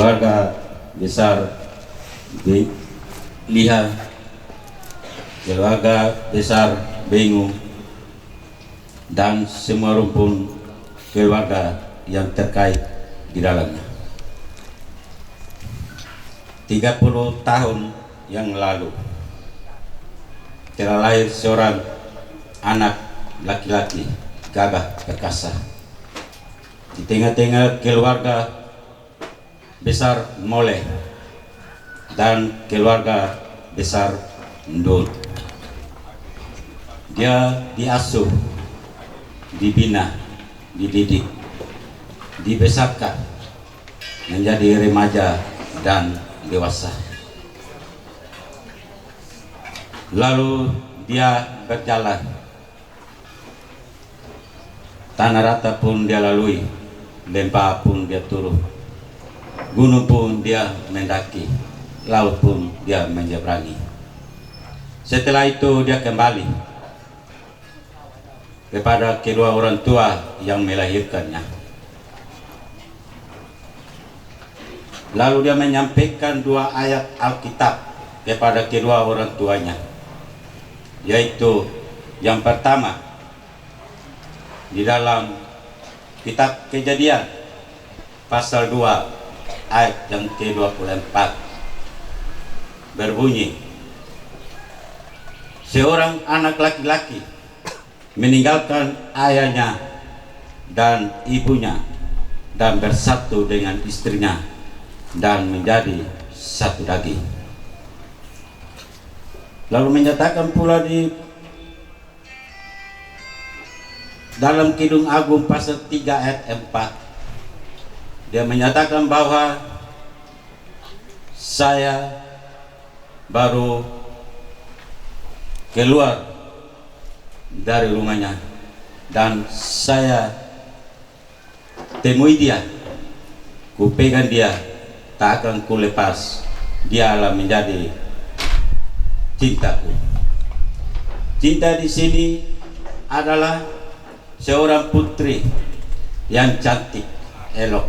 keluarga besar Liha, keluarga besar Bengu, dan semua rumpun keluarga yang terkait di dalamnya. 30 tahun yang lalu telah lahir seorang anak laki-laki gagah perkasa di tengah-tengah keluarga besar Mole dan keluarga besar Ndul. Dia diasuh, dibina, dididik, dibesarkan menjadi remaja dan dewasa. Lalu dia berjalan, tanah rata pun dia lalui, lembah pun dia turun, gunung pun dia mendaki, laut pun dia menyeberangi. Setelah itu dia kembali kepada kedua orang tua yang melahirkannya. Lalu dia menyampaikan 2 ayat Alkitab kepada kedua orang tuanya, yaitu yang pertama di dalam kitab Kejadian pasal 2 ayat yang ke-24 berbunyi, seorang anak laki-laki meninggalkan ayahnya dan ibunya dan bersatu dengan istrinya dan menjadi satu daging. Lalu menyatakan pula di dalam Kidung Agung pasal 3 ayat 4, dia menyatakan bahwa saya baru keluar dari rumahnya dan saya temui dia, kupegang dia, tak akan kulepas, dialah menjadi cintaku. Cinta di sini adalah seorang putri yang cantik, elok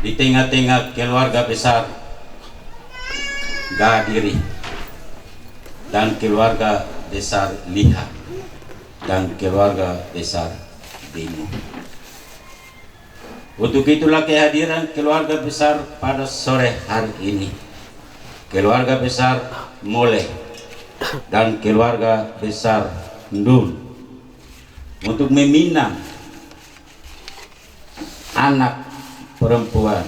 di tengah-tengah keluarga besar Gadiri dan keluarga besar Liha dan keluarga besar Bengu. Untuk itulah kehadiran keluarga besar pada sore hari ini, keluarga besar Mole dan keluarga besar Ndul, untuk meminang anak perempuan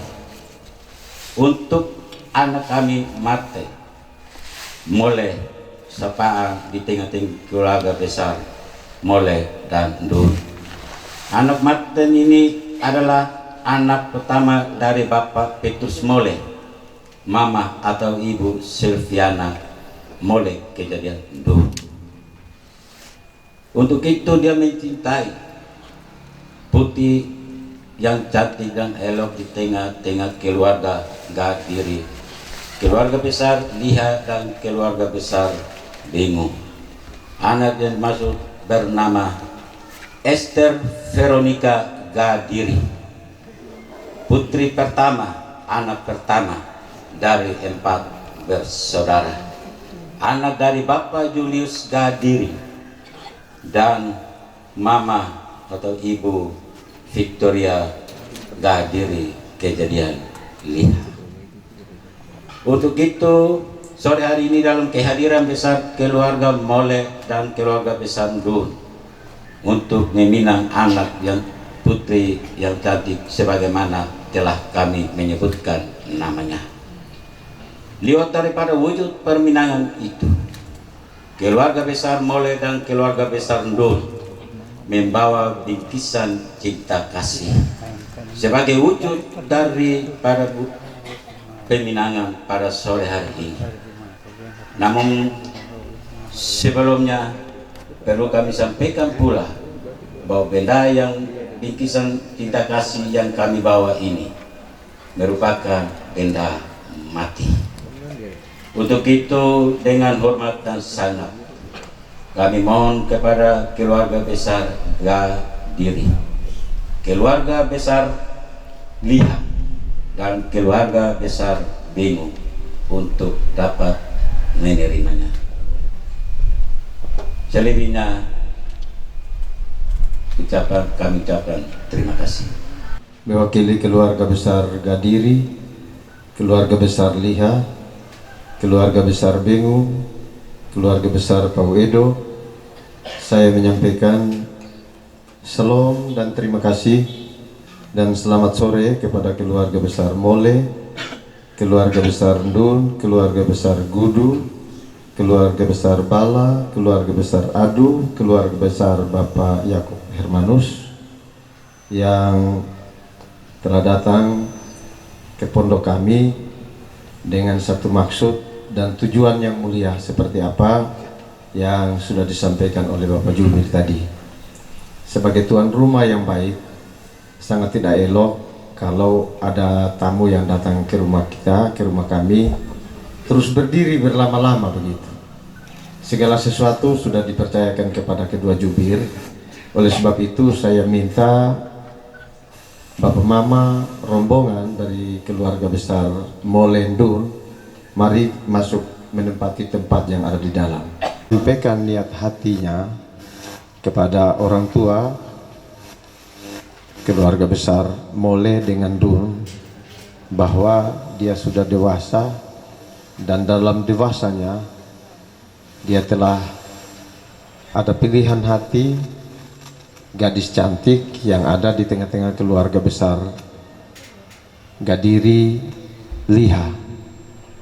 untuk anak kami Mate Mole Sapaan di tengah-tengah keluarga besar Mole dan Ndul. Anak Mate ini adalah anak pertama dari Bapak Petrus Mole, Mama atau Ibu Silviana Mole Kejadian Ndul. Untuk itu dia mencintai putih yang cantik dan elok di tengah-tengah keluarga Gadiri, keluarga besar Liha dan keluarga besar Bengu. Anak yang masuk bernama Esther Veronica Gadiri, putri pertama, anak pertama dari 4 bersaudara, anak dari Bapak Julius Gadiri dan Mama atau Ibu Victoria Gadiri Kejadian Liha. Untuk itu sore hari ini dalam kehadiran besar keluarga Mole dan keluarga besar Ndul untuk meminang anak yang putri yang cantik sebagaimana telah kami menyebutkan namanya. Lihat daripada wujud perminangan itu, keluarga besar Mole dan keluarga besar Ndul membawa bingkisan cinta kasih sebagai wujud daripada peminangan pada sore hari ini. Namun sebelumnya perlu kami sampaikan pula bahwa benda yang bingkisan cinta kasih yang kami bawa ini merupakan benda mati. Untuk itu dengan hormat dan sangat kami mohon kepada keluarga besar Gadiri, keluarga besar Liha dan keluarga besar Bingung untuk dapat menerimanya. Selebihnya kami ucapkan terima kasih. Mewakili keluarga besar Gadiri, keluarga besar Liha, keluarga besar Bingung, keluarga besar Pauedo, saya menyampaikan salam dan terima kasih dan selamat sore kepada keluarga besar Mole, keluarga besar Ndun, keluarga besar Gudu, keluarga besar Bala, keluarga besar Adu, keluarga besar Bapak Yakub Hermanus yang telah datang ke pondok kami dengan satu maksud dan tujuan yang mulia seperti apa yang sudah disampaikan oleh Bapak Jumir tadi. Sebagai tuan rumah yang baik, sangat tidak elok kalau ada tamu yang datang ke rumah kita, ke rumah kami, terus berdiri berlama-lama begitu. Segala sesuatu sudah dipercayakan kepada kedua jubir. Oleh sebab itu saya minta Bapak Mama rombongan dari keluarga besar Molendun, mari masuk menempati tempat yang ada di dalam. Sampaikan niat hatinya kepada orang tua keluarga besar Mole dengan Dun bahwa dia sudah dewasa dan dalam dewasanya dia telah ada pilihan hati gadis cantik yang ada di tengah-tengah keluarga besar Gadiri Liha.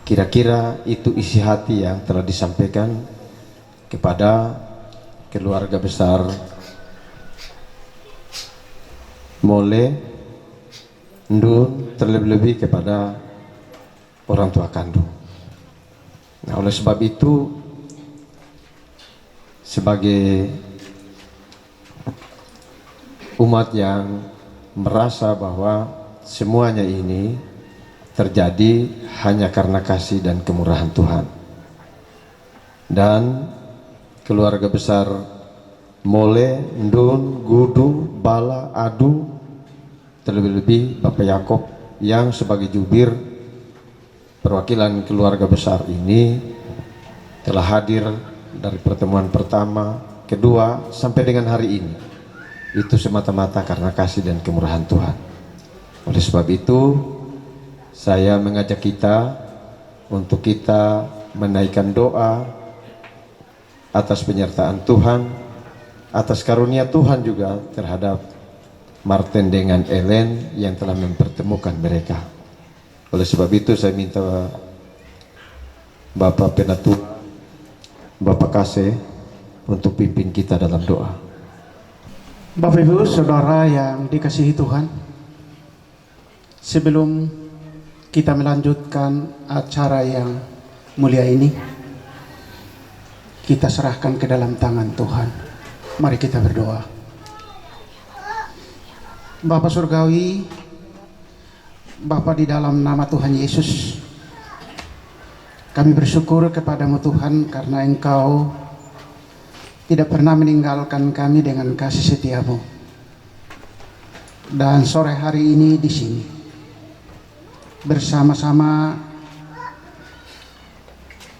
Kira-kira itu isi hati yang telah disampaikan kepada keluarga besar Mole, Ndun, terlebih-lebih kepada orang tua kandung. Nah, oleh sebab itu sebagai umat yang merasa bahwa semuanya ini terjadi hanya karena kasih dan kemurahan Tuhan, dan keluarga besar Mole, Ndun, Gudu, Bala, Adu, terlebih-lebih Bapak Yakob yang sebagai jubir perwakilan keluarga besar ini telah hadir dari pertemuan pertama, kedua, sampai dengan hari ini. Itu semata-mata karena kasih dan kemurahan Tuhan. Oleh sebab itu saya mengajak kita untuk kita menaikkan doa atas penyertaan Tuhan, atas karunia Tuhan juga terhadap Martin dengan Ellen yang telah mempertemukan mereka. Oleh sebab itu saya minta Bapak Penatua, Bapak Kase untuk pimpin kita dalam doa. Bapak Ibu Saudara yang dikasihi Tuhan, sebelum kita melanjutkan acara yang mulia ini, kita serahkan ke dalam tangan Tuhan. Mari kita berdoa. Bapa Surgawi, Bapa di dalam nama Tuhan Yesus, kami bersyukur kepadamu Tuhan karena Engkau tidak pernah meninggalkan kami dengan kasih setiamu. Dan sore hari ini di sini bersama-sama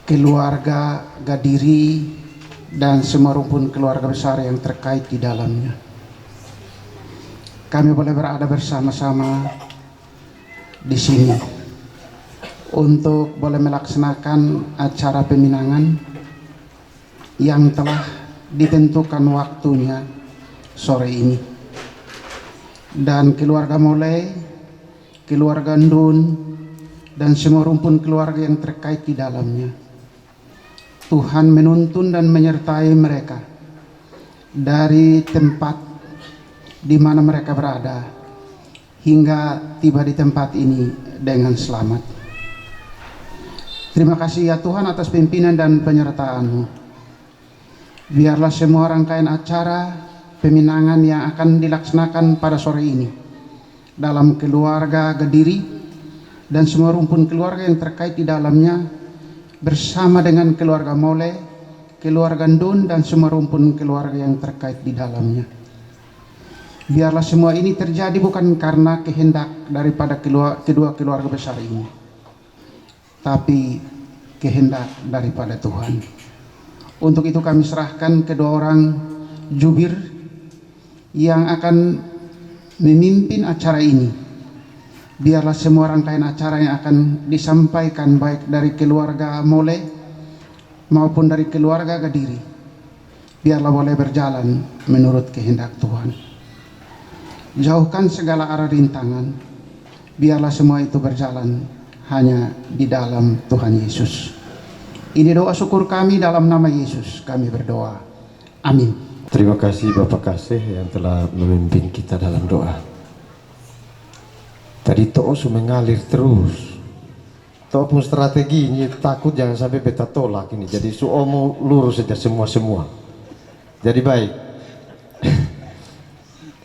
keluarga Gadiri dan semua rumpun keluarga besar yang terkait di dalamnya, kami boleh berada bersama-sama di sini untuk boleh melaksanakan acara peminangan yang telah ditentukan waktunya sore ini. Dan keluarga Mole, keluarga Ndun, dan semua rumpun keluarga yang terkait di dalamnya, Tuhan menuntun dan menyertai mereka dari tempat di mana mereka berada hingga tiba di tempat ini dengan selamat. Terima kasih ya Tuhan atas pimpinan dan penyertaan-Mu. Biarlah semua rangkaian acara peminangan yang akan dilaksanakan pada sore ini dalam keluarga Gadiri dan semua rumpun keluarga yang terkait di dalamnya bersama dengan keluarga Mole, keluarga Ndun, dan semua rumpun keluarga yang terkait di dalamnya, Biarlah semua ini terjadi bukan karena kehendak daripada kedua keluarga besar ini, tapi kehendak daripada Tuhan. Untuk itu kami serahkan kedua orang jubir yang akan memimpin acara ini. Biarlah semua rangkaian acara yang akan disampaikan baik dari keluarga Mole maupun dari keluarga Gadiri, biarlah boleh berjalan menurut kehendak Tuhan. Jauhkan segala arah rintangan, biarlah semua itu berjalan hanya di dalam Tuhan Yesus. Ini doa syukur kami dalam nama Yesus kami berdoa. Amin. Terima kasih Bapak Kasih yang telah memimpin kita dalam doa. Tadi toh mengalir terus. Toh pun strateginya takut jangan sampai beta tolak ini. Jadi suomo lurus saja semua. Jadi baik.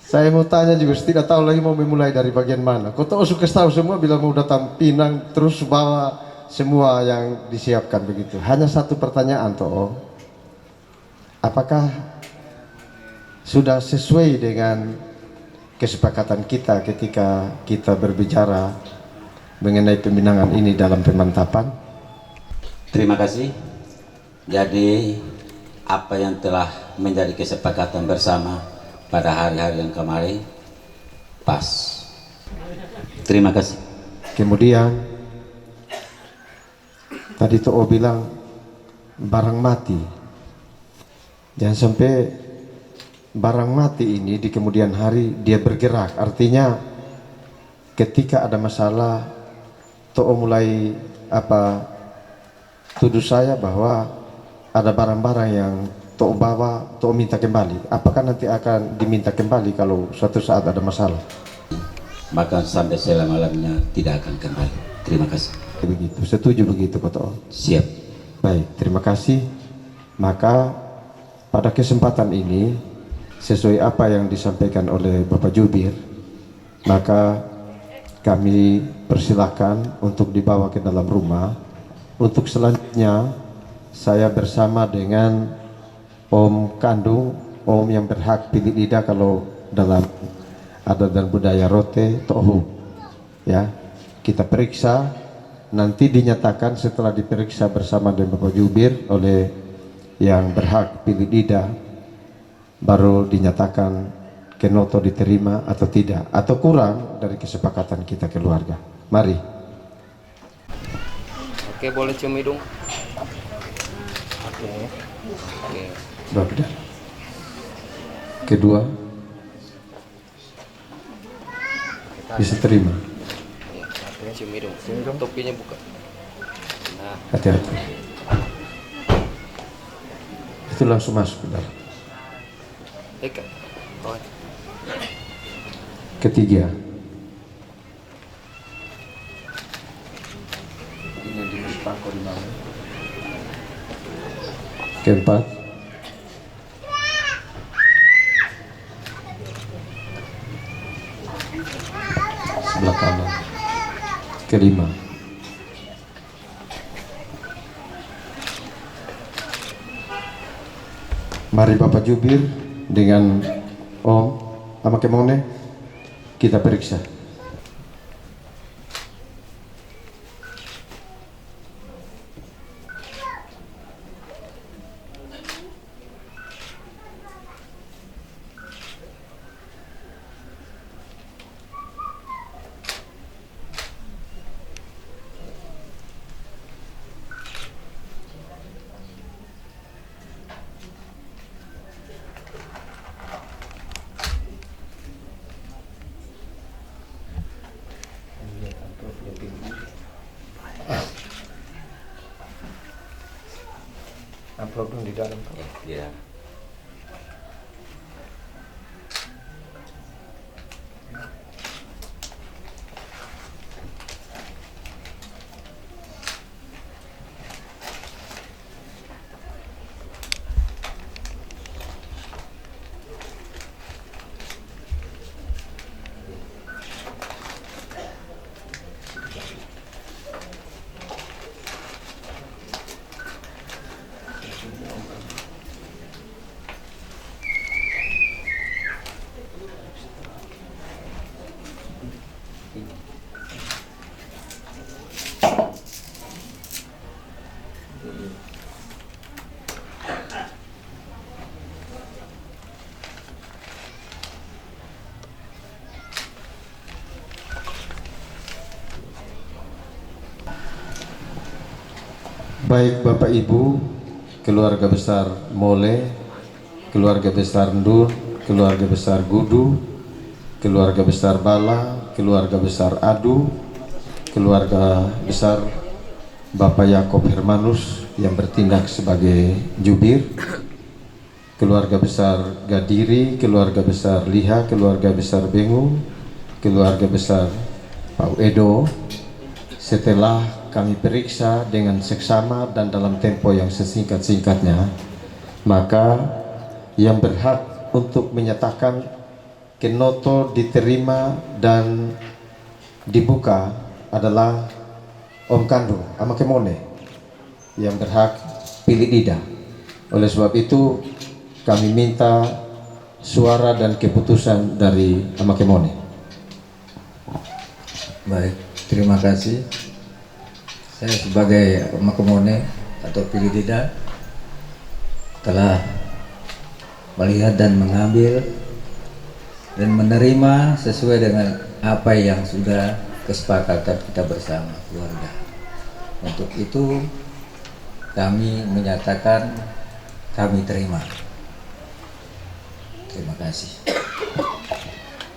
Saya mau tanya juga, tidak tahu lagi mau memulai dari bagian mana. Kau tahu suka tahu semua bila mau datang Pinang terus bawa semua yang disiapkan begitu. Hanya satu pertanyaan toh. Apakah sudah sesuai dengan kesepakatan kita ketika kita berbicara mengenai peminangan ini dalam pemantapan? Terima kasih. Jadi apa yang telah menjadi kesepakatan bersama pada hari-hari yang kemarin pas. Terima kasih. Kemudian tadi To'o bilang barang mati. Jangan sampai barang mati ini di kemudian hari dia bergerak. Artinya ketika ada masalah To'o mulai tuduh saya bahwa ada barang-barang yang To'o bawa, To'o minta kembali. Apakah nanti akan diminta kembali kalau suatu saat ada masalah? Maka sampai selama-lamanya tidak akan kembali. Terima kasih. Begitu, setuju begitu Pak To'o? Siap. Baik, terima kasih. Maka pada kesempatan ini sesuai apa yang disampaikan oleh Bapak Jubir, maka kami persilahkan untuk dibawa ke dalam rumah. Untuk selanjutnya saya bersama dengan Om kandung, Om yang berhak pilih lidah kalau dalam adat dan budaya Rote Tohu, ya kita periksa, nanti dinyatakan setelah diperiksa bersama dengan Bapak Jubir oleh yang berhak pilih lidah, baru dinyatakan kenoto diterima atau tidak, atau kurang dari kesepakatan kita keluarga. Mari. Oke, boleh cium hidung. Oke. Bapak. Kedua, bisa terima. Cium hidung. Topinya buka. Nah, Hati-hati. Itu langsung masuk ke dalam. Eka. Kawan. Ketiga, keempat, sebelah kanan, kelima, mari Bapak Jubir dengan Om sama Kemone kita periksa. Amplop dong di dalam. Ya. Baik Bapak Ibu, keluarga besar Mole, keluarga besar Ndun, keluarga besar Gudu, keluarga besar Bala, keluarga besar Adu, keluarga besar Bapak Yakob Hermanus yang bertindak sebagai jubir, keluarga besar Gadiri, keluarga besar Liha, keluarga besar Bengu, keluarga besar Pak Edo. Setelah kami periksa dengan seksama dan dalam tempo yang sesingkat-singkatnya, maka yang berhak untuk menyatakan kenoto diterima dan dibuka adalah Om Kando Amakemone yang berhak pilih lidah. Oleh sebab itu kami minta suara dan keputusan dari Amakemone. Baik, terima kasih. Saya sebagai Amakemone atau pilih lidah telah melihat dan mengambil dan menerima sesuai dengan apa yang sudah kesepakatan kita bersama keluarga. Untuk itu kami menyatakan kami terima. Terima kasih.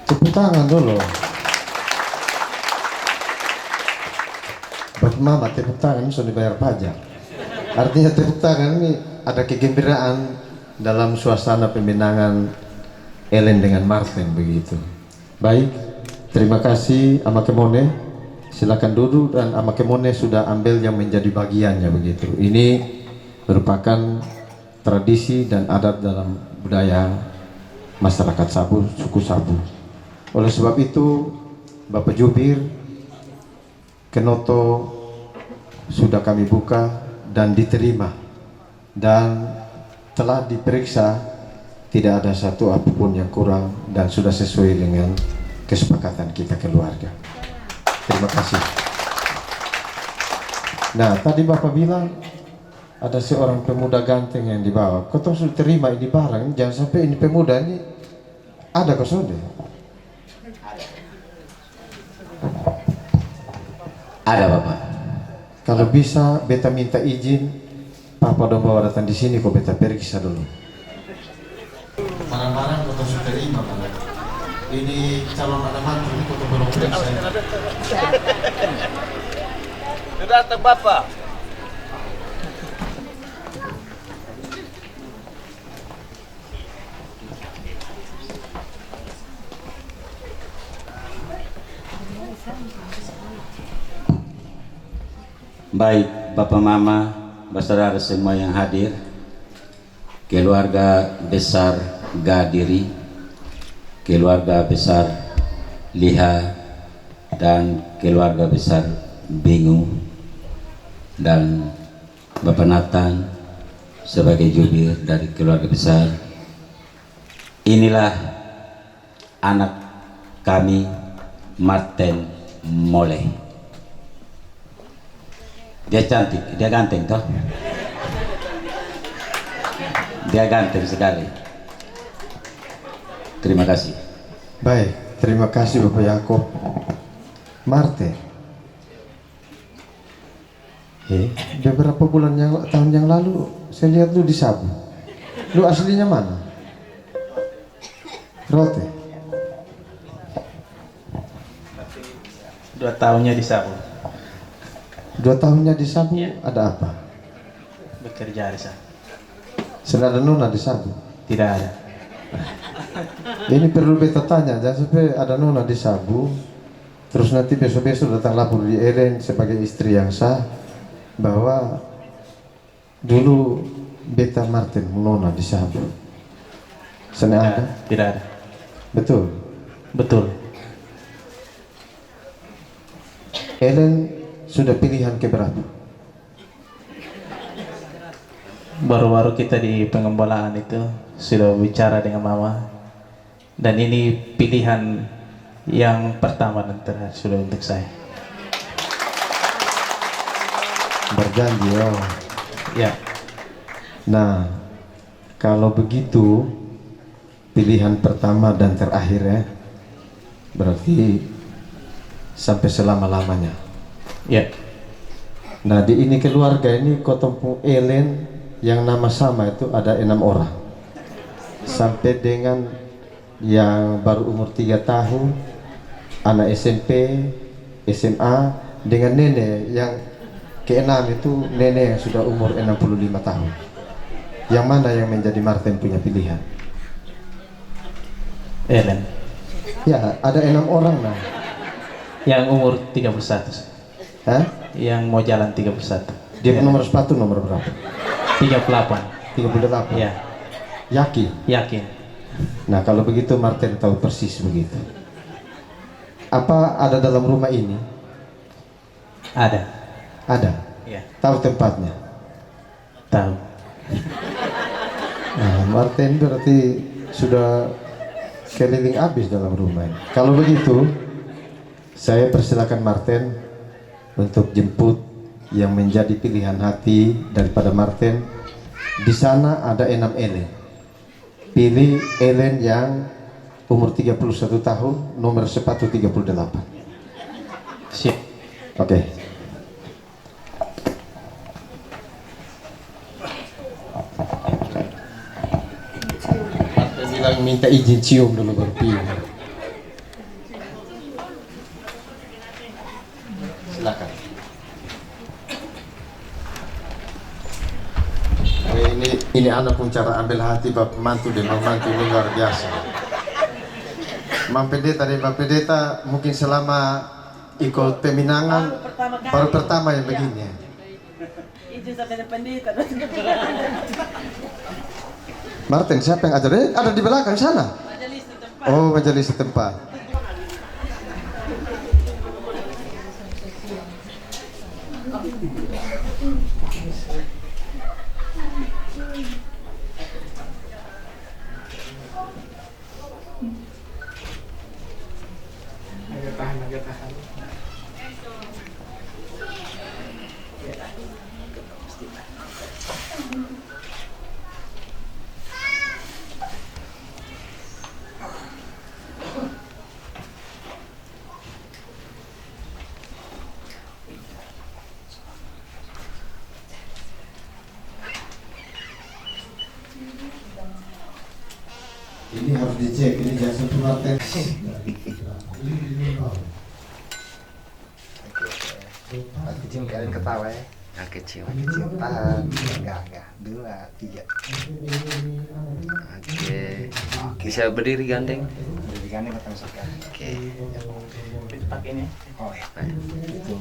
Tepuk tangan dulu. Bapak Mama tepuk tangan ini sudah dibayar pajak. Artinya tepuk tangan ini ada kegembiraan dalam suasana pemenangan Ellen dengan Martin begitu. Baik, terima kasih Amakemone. Silakan duduk dan Amakemone sudah ambil yang menjadi bagiannya begitu. Ini merupakan tradisi dan adat dalam budaya masyarakat Sabu, suku Sabu. Oleh sebab itu, Bapak Jubir, kenoto sudah kami buka dan diterima dan telah diperiksa, tidak ada satu apapun yang kurang dan sudah sesuai dengan kesepakatan kita keluarga. Terima kasih. Nah, tadi Bapak bilang ada seorang pemuda ganteng yang dibawa. Kau tahu sudah terima ini barang, jangan sampai ini pemuda ini ada kau sudah. Ada Bapak. Kalau bisa beta minta izin Papa dong bawa datang di sini kok beta periksa dulu. Barang-barang kau tahu sudah terima kan? Ini calon anak mantu ini kau belum periksa. Sudah datang Bapak. Baik Bapak Mama, saudara semua yang hadir, keluarga besar Gadiri, keluarga besar Liha, dan keluarga besar Bengu, dan Bapak Nathan sebagai jubir dari keluarga besar. Inilah anak kami, Martin Mole. Dia cantik, dia ganteng toh. Dia ganteng sekali. Terima kasih. Baik, terima kasih Bapak Yakob. Marte. Beberapa tahun yang lalu saya lihat lu di Sabu. Lu aslinya mana? Rote. 2 tahunnya di Sabu. 2 tahunnya di Sabu, Ya. ada apa? Bekerja di sana. Sudah ada nona di Sabu? Tidak ada. Ini perlu beta tanya, jangan sampai ada nona di Sabu, terus nanti besok-besok datang lapor di Ellen sebagai istri yang sah bahwa dulu beta Martin nona di Sabu. Sana ada? Tidak ada. Betul. Betul. Ellen sudah pilihan keberapa? Baru-baru kita di pengembalaan itu sudah bicara dengan Mama, dan ini pilihan yang pertama dan terakhir sudah untuk saya. Berjanji oh. Ya, Nah, kalau begitu pilihan pertama dan terakhir ya, berarti sampai selama-lamanya. ya. Nah di ini keluarga ini Kotompu Elen yang nama sama itu ada 6 orang, sampai dengan yang baru umur 3 tahun, anak SMP, SMA, dengan nenek yang keenam itu nenek yang sudah umur 65 tahun. Yang mana yang menjadi Martin punya pilihan? Ellen Ya ada 6 orang nah. yang umur 31, Hah? yang mau jalan 31. Dia nomor sepatu nomor berapa? 38. 38. Ya, Yakin? yakin. Nah kalau begitu Martin tahu persis begitu. Apa ada dalam rumah ini? Ada. Ada. Ya, Tahu tempatnya? tahu. Nah, Martin berarti sudah keliling habis dalam rumah ini. Kalau begitu, saya persilakan Martin untuk jemput yang menjadi pilihan hati daripada Martin. Di sana ada 6 Ellen. Pilih Ellen yang umur 31 tahun, nomor sepatu 38. Siap. Oke. Martin bilang minta izin cium dulu baru pilih. Silakan. Ini anak pun cara ambil hati bapak mantu dan mantu ini luar biasa. Mam Pendeta dan Pak Pendeta mungkin selama ikut peminangan baru pertama yang begini. Izin sampai pendeta. Martin siapa yang ajar? Ada di belakang sana. Majelis setempat. Oh majelis setempat. Ini harus dicek, ini jangan satu Martin. Kecil kalian ketawa ya. Yang kecil. Kecil tahan. Enggak. 2, 3. Oke. Bisa berdiri gandeng. Jadi kan ini matang suka. Oke. Pakai ini. Oh ya. Itu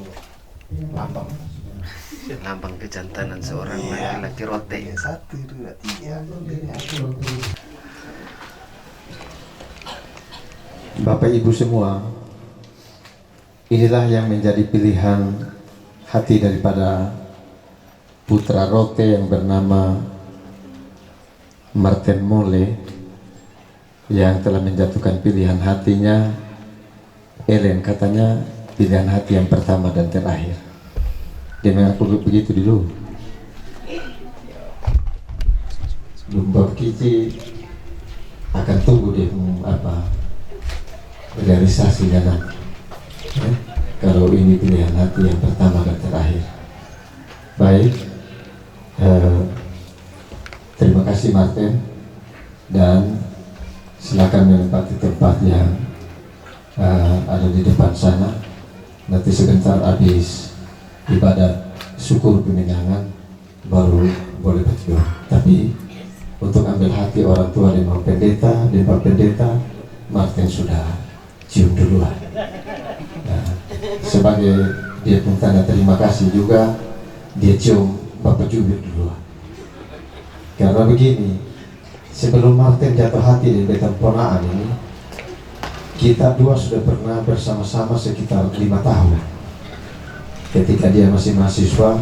lambang. Lambang kejantanan seorang laki-laki rote. 1, 2, 3. Bapak Ibu semua, inilah yang menjadi pilihan hati daripada putra rote yang bernama Martin Mole yang telah menjatuhkan pilihan hatinya. Ellen katanya pilihan hati yang pertama dan terakhir. Dia mengaku begitu dulu. Lumbab Kici akan tunggu dia realisasi dan kalau ini pilihan hati yang pertama dan terakhir. Baik, terima kasih Martin, dan silakan menempati tempat yang ada di depan sana. Nanti sebentar habis ibadat syukur peminangan baru boleh berdoa. Tapi untuk ambil hati orang tua dan Pak Pendeta dan Pak Pendeta, Martin sudah cium duluan. Nah, sebagai dia pun tanda terima kasih juga, dia cium Bapak Jubir duluan. Karena begini, sebelum Martin jatuh hati di Betan Ponaan ini, kita dua sudah pernah bersama-sama sekitar 5 tahun. Ketika dia masih mahasiswa,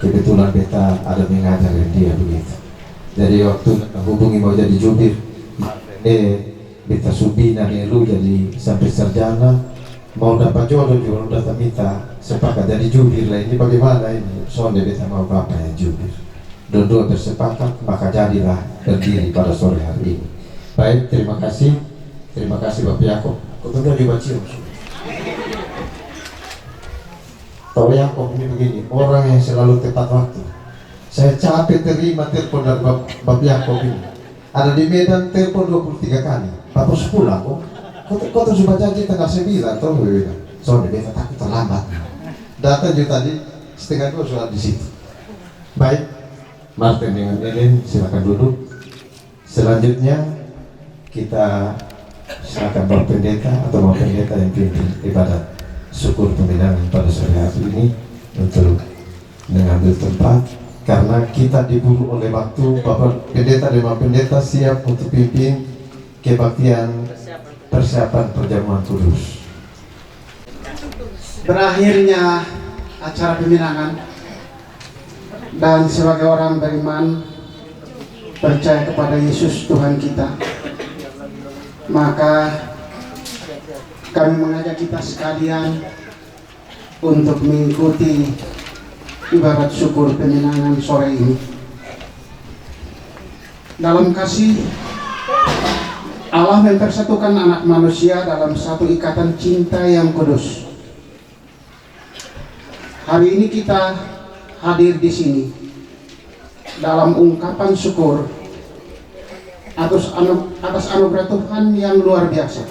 kebetulan beta ada mengajar dia begitu. Jadi waktu hubungi mau jadi jubir, beta subina lu jadi sampai sarjana, mau dapat jodoh juga udah minta sepakat jadi jubir lah. Ini bagaimana ini? Soalnya beta mau bapak yang jubir. Dua-dua bersepakat, maka jadilah berdiri pada sore hari ini. Baik, terima kasih Bapak Yakob. Kau juga cium. Tahu Yakob ini begini, orang yang selalu tepat waktu. Saya capek terima telepon dari Bab Yakob ini. Ada di Medan telepon 23 kali. Bapak sepulang kok. Kau tuh sudah janji tanggal 9 tahu berbeda. Soalnya beta takut terlambat. Datang juga tadi setengah 2 sudah di situ. Baik, Martin dengan Ellen silakan duduk. Selanjutnya kita silakan Bapak Pendeta atau Bapak Pendeta yang pimpin ibadat syukur pemindahan pada sore hari ini untuk mengambil tempat karena kita diburu oleh waktu. Bapak Pendeta dan Bapak Pendeta siap untuk pimpin kebaktian persiapan perjamuan kudus. Berakhirnya acara peminangan dan sebagai orang beriman percaya kepada Yesus Tuhan kita, maka kami mengajak kita sekalian untuk mengikuti ibadat syukur peminangan sore ini. Dalam kasih Allah mempersatukan anak manusia dalam satu ikatan cinta yang kudus. Hari ini kita hadir di sini dalam ungkapan syukur atas anugerah Tuhan yang luar biasa.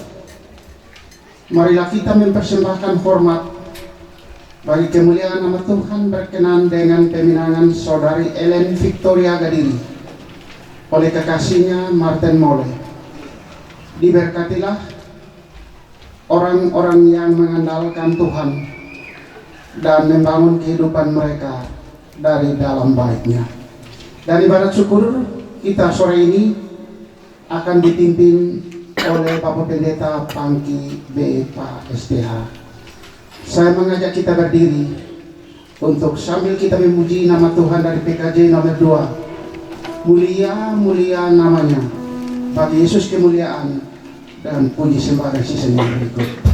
Marilah kita mempersembahkan hormat bagi kemuliaan nama Tuhan berkenan dengan peminangan saudari Ellen Victoria Gadiri oleh kekasihnya Martin Mole. Diberkatilah orang-orang yang mengandalkan Tuhan dan membangun kehidupan mereka dari dalam baiknya. Dan ibadat syukur kita sore ini akan dipimpin oleh Bapak Pendeta Pangki B.Pak STH. Saya mengajak kita berdiri untuk sambil kita memuji nama Tuhan dari PKJ nomor 2. Mulia, mulia namanya. Bagi Yesus kemuliaan dan puji sembah dan sisa yang berikut.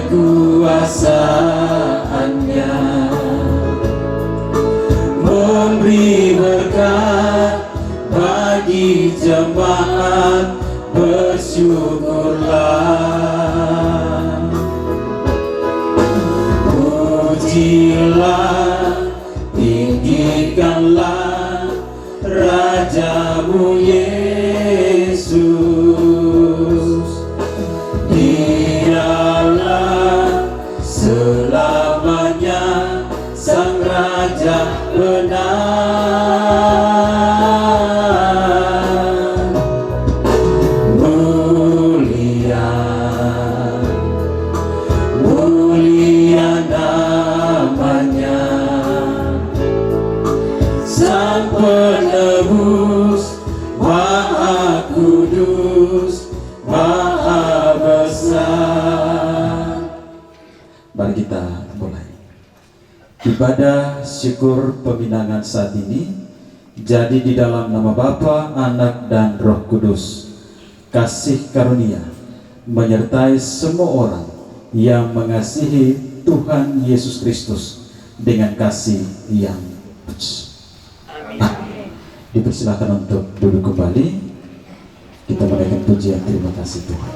Kekuasaannya memberi berkat bagi jemaat, bersyukurlah. Pujilah, tinggikanlah Rajamu Yesus. Dialah selamanya Sang Raja benar. Mulia, mulia namanya, Sang Penebus, Maha Kudus, Maha Besar. Mari kita mulai ibadah syukur peminangan saat ini. Jadi di dalam nama Bapa, Anak dan Roh Kudus, kasih karunia menyertai semua orang yang mengasihi Tuhan Yesus Kristus dengan kasih yang dipersilakan untuk duduk kembali. Kita menaikkan pujian terima kasih Tuhan.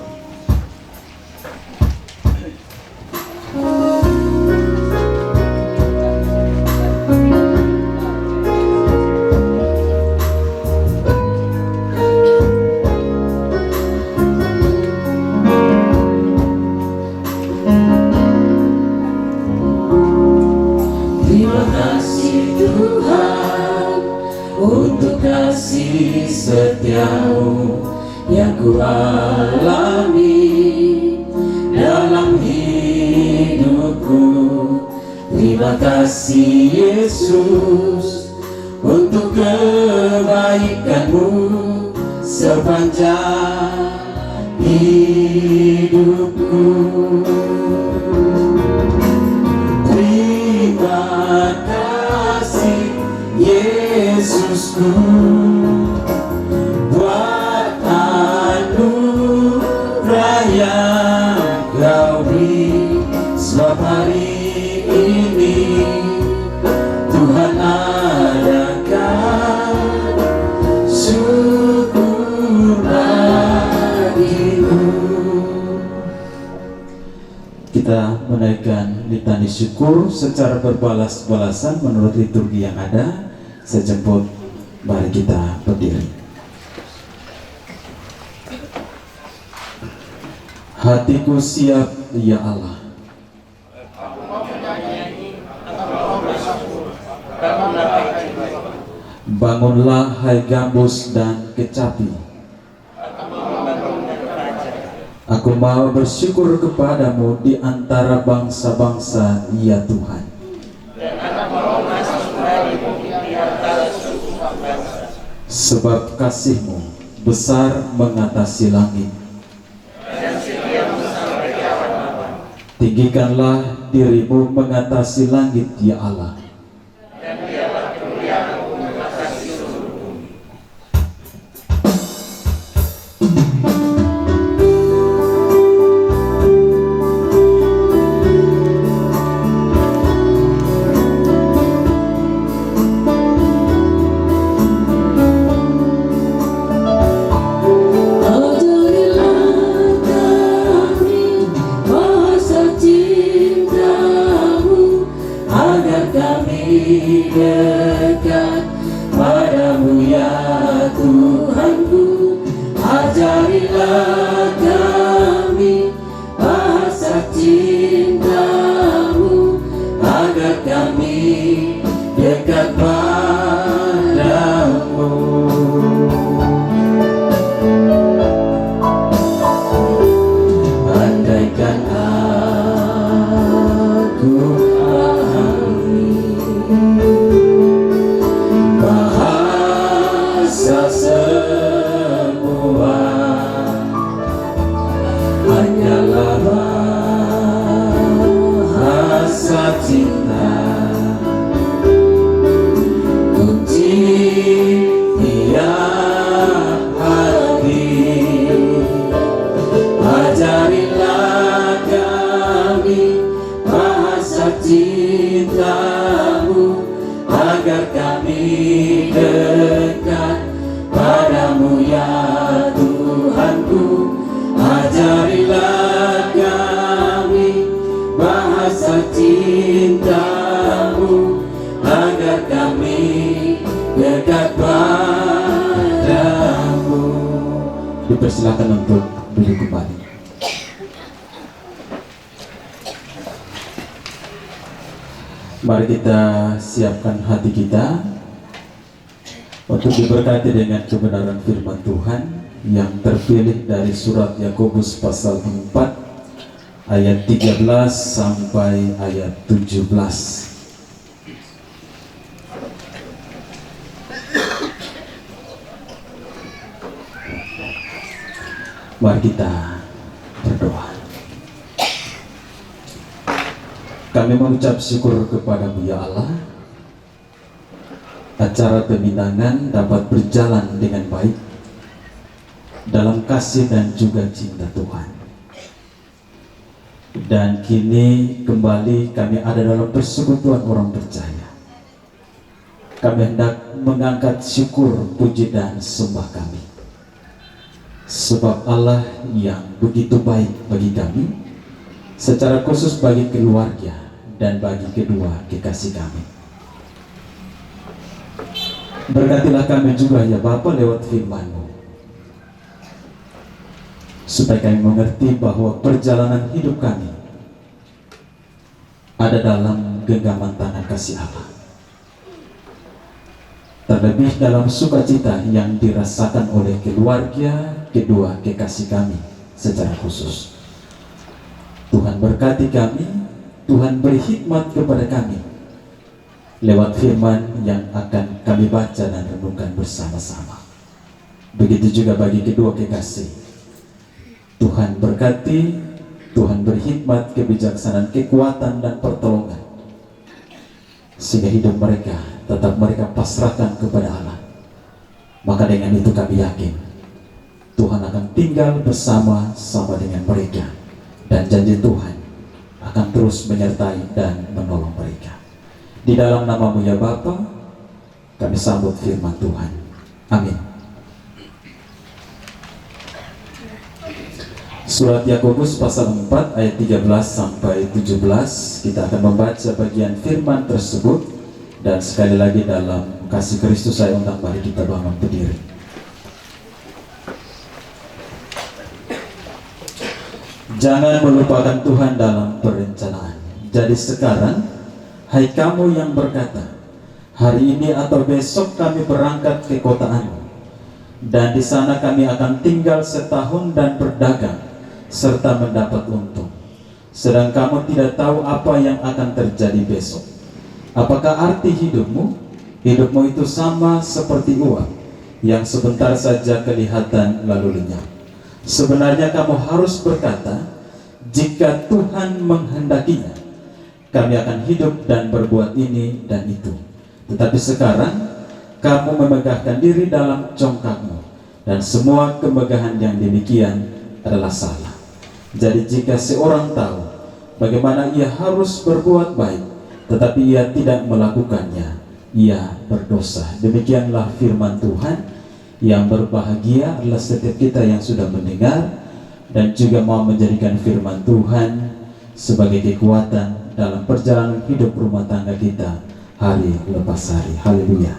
Terima kasih Tuhan untuk kasih setiamu yang ku alami dalam hidupku. Terima kasih Yesus untuk kebaikanmu sepanjang hidupku. syukur buat anugerah yang Kau beri, sebab hari ini Tuhan adakan syukur bagimu. Kita menaikkan litani syukur secara berbalas-balasan menurut liturgi yang ada. Saya jemput, mari kita berdiri. Hatiku siap, ya Allah. Bangunlah hai gambus dan kecapi. Aku mau bersyukur kepadamu di antara bangsa-bangsa, ya Tuhan. Sebab kasih-Mu besar mengatasi langit. Tinggikanlah diri-Mu mengatasi langit, ya Allah. Dekat padamu ya Tuhanku, ajarilah kami bahasa cintamu, agar kami dekat padamu. Andaikan aku bahasa semua hanyalah bahasa cinta, kunci tiap hati. Ajarilah kami bahasa cintamu, agar kami dekat padamu ya Tuhanku. Ajarilah kami bahasa cintamu, agar kami dekat padamu. Dipersilakan untuk duduk kembali. Mari kita siapkan hati kita untuk diberkati dengan kebenaran firman Tuhan yang terpilih dari surat Yakobus pasal 4 ayat 13 sampai ayat 17. Mari kita berdoa. Kami mengucap syukur kepadamu ya Allah. Acara peminangan dapat berjalan dengan baik dalam kasih dan juga cinta Tuhan. Dan kini kembali kami ada dalam persekutuan orang percaya. Kami hendak mengangkat syukur, puji dan sembah kami. Sebab Allah yang begitu baik bagi kami, secara khusus bagi keluarga dan bagi kedua kekasih kami. Berkatilah kami juga ya Bapa lewat firman-Mu, supaya kami mengerti bahwa perjalanan hidup kami ada dalam genggaman tangan kasih Allah. Terlebih dalam sukacita yang dirasakan oleh keluarga kedua kekasih kami secara khusus. Tuhan berkati kami, Tuhan beri hikmat kepada kami lewat firman yang akan kami baca dan renungkan bersama-sama. Begitu juga bagi kedua kekasih. Tuhan berkati, Tuhan beri hikmat, kebijaksanaan, kekuatan dan pertolongan, sehingga hidup mereka tetap mereka pasrahkan kepada Allah, Maka dengan itu kami yakin Tuhan akan tinggal bersama-sama dengan mereka, dan janji Tuhan akan terus menyertai dan menolong mereka. Di dalam nama-Mu ya Bapa, kami sambut firman Tuhan. Amin. Surat Yakobus pasal 4 ayat 13 sampai 17, kita akan membaca bagian firman tersebut. Dan sekali lagi dalam kasih Kristus saya undang, mari kita bangun berdiri. Jangan melupakan Tuhan dalam perencanaan. Jadi sekarang, hai kamu yang berkata, hari ini atau besok kami berangkat ke kota Anu, dan di sana kami akan tinggal setahun dan berdagang serta mendapat untung. Sedang kamu tidak tahu apa yang akan terjadi besok. Apakah arti hidupmu? Hidupmu itu sama seperti uap yang sebentar saja kelihatan lalu lenyap. Sebenarnya kamu harus berkata, jika Tuhan menghendakinya, kami akan hidup dan berbuat ini dan itu. Tetapi sekarang kamu memegahkan diri dalam congkakmu, dan semua kemegahan yang demikian adalah salah. Jadi jika seorang tahu bagaimana ia harus berbuat baik, tetapi ia tidak melakukannya, ia berdosa. Demikianlah firman Tuhan. Yang berbahagia adalah setiap kita yang sudah mendengar dan juga mau menjadikan firman Tuhan sebagai kekuatan dalam perjalanan hidup rumah tangga kita hari lepas hari. Haleluya.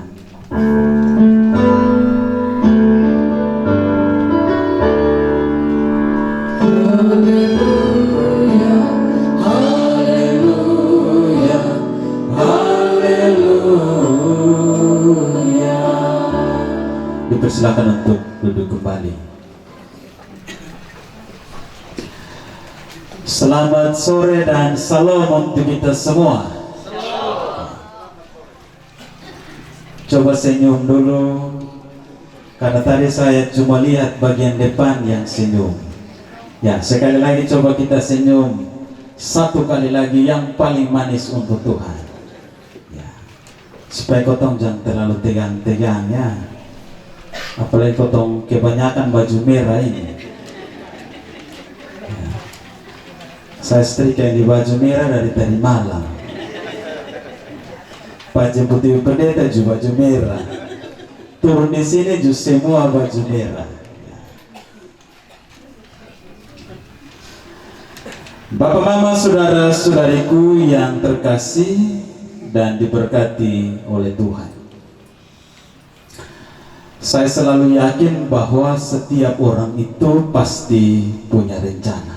Dipersilakan untuk duduk kembali. Selamat sore dan salam untuk kita semua. Coba senyum dulu, karena tadi saya cuma lihat bagian depan yang senyum. Ya, sekali lagi coba kita senyum. Satu kali lagi yang paling manis untuk Tuhan. Ya. Supaya kotong jangan terlalu tegang-tegang ya. Apalagi kotong kebanyakan baju merah ini ya. Saya setrika yang di baju merah dari tadi malam. Pak Jemputi Pendeta juga baju merah. Turun di sini juga semua baju merah. Bapak, Mama, saudara-saudariku yang terkasih dan diberkati oleh Tuhan. Saya selalu yakin bahwa setiap orang itu pasti punya rencana,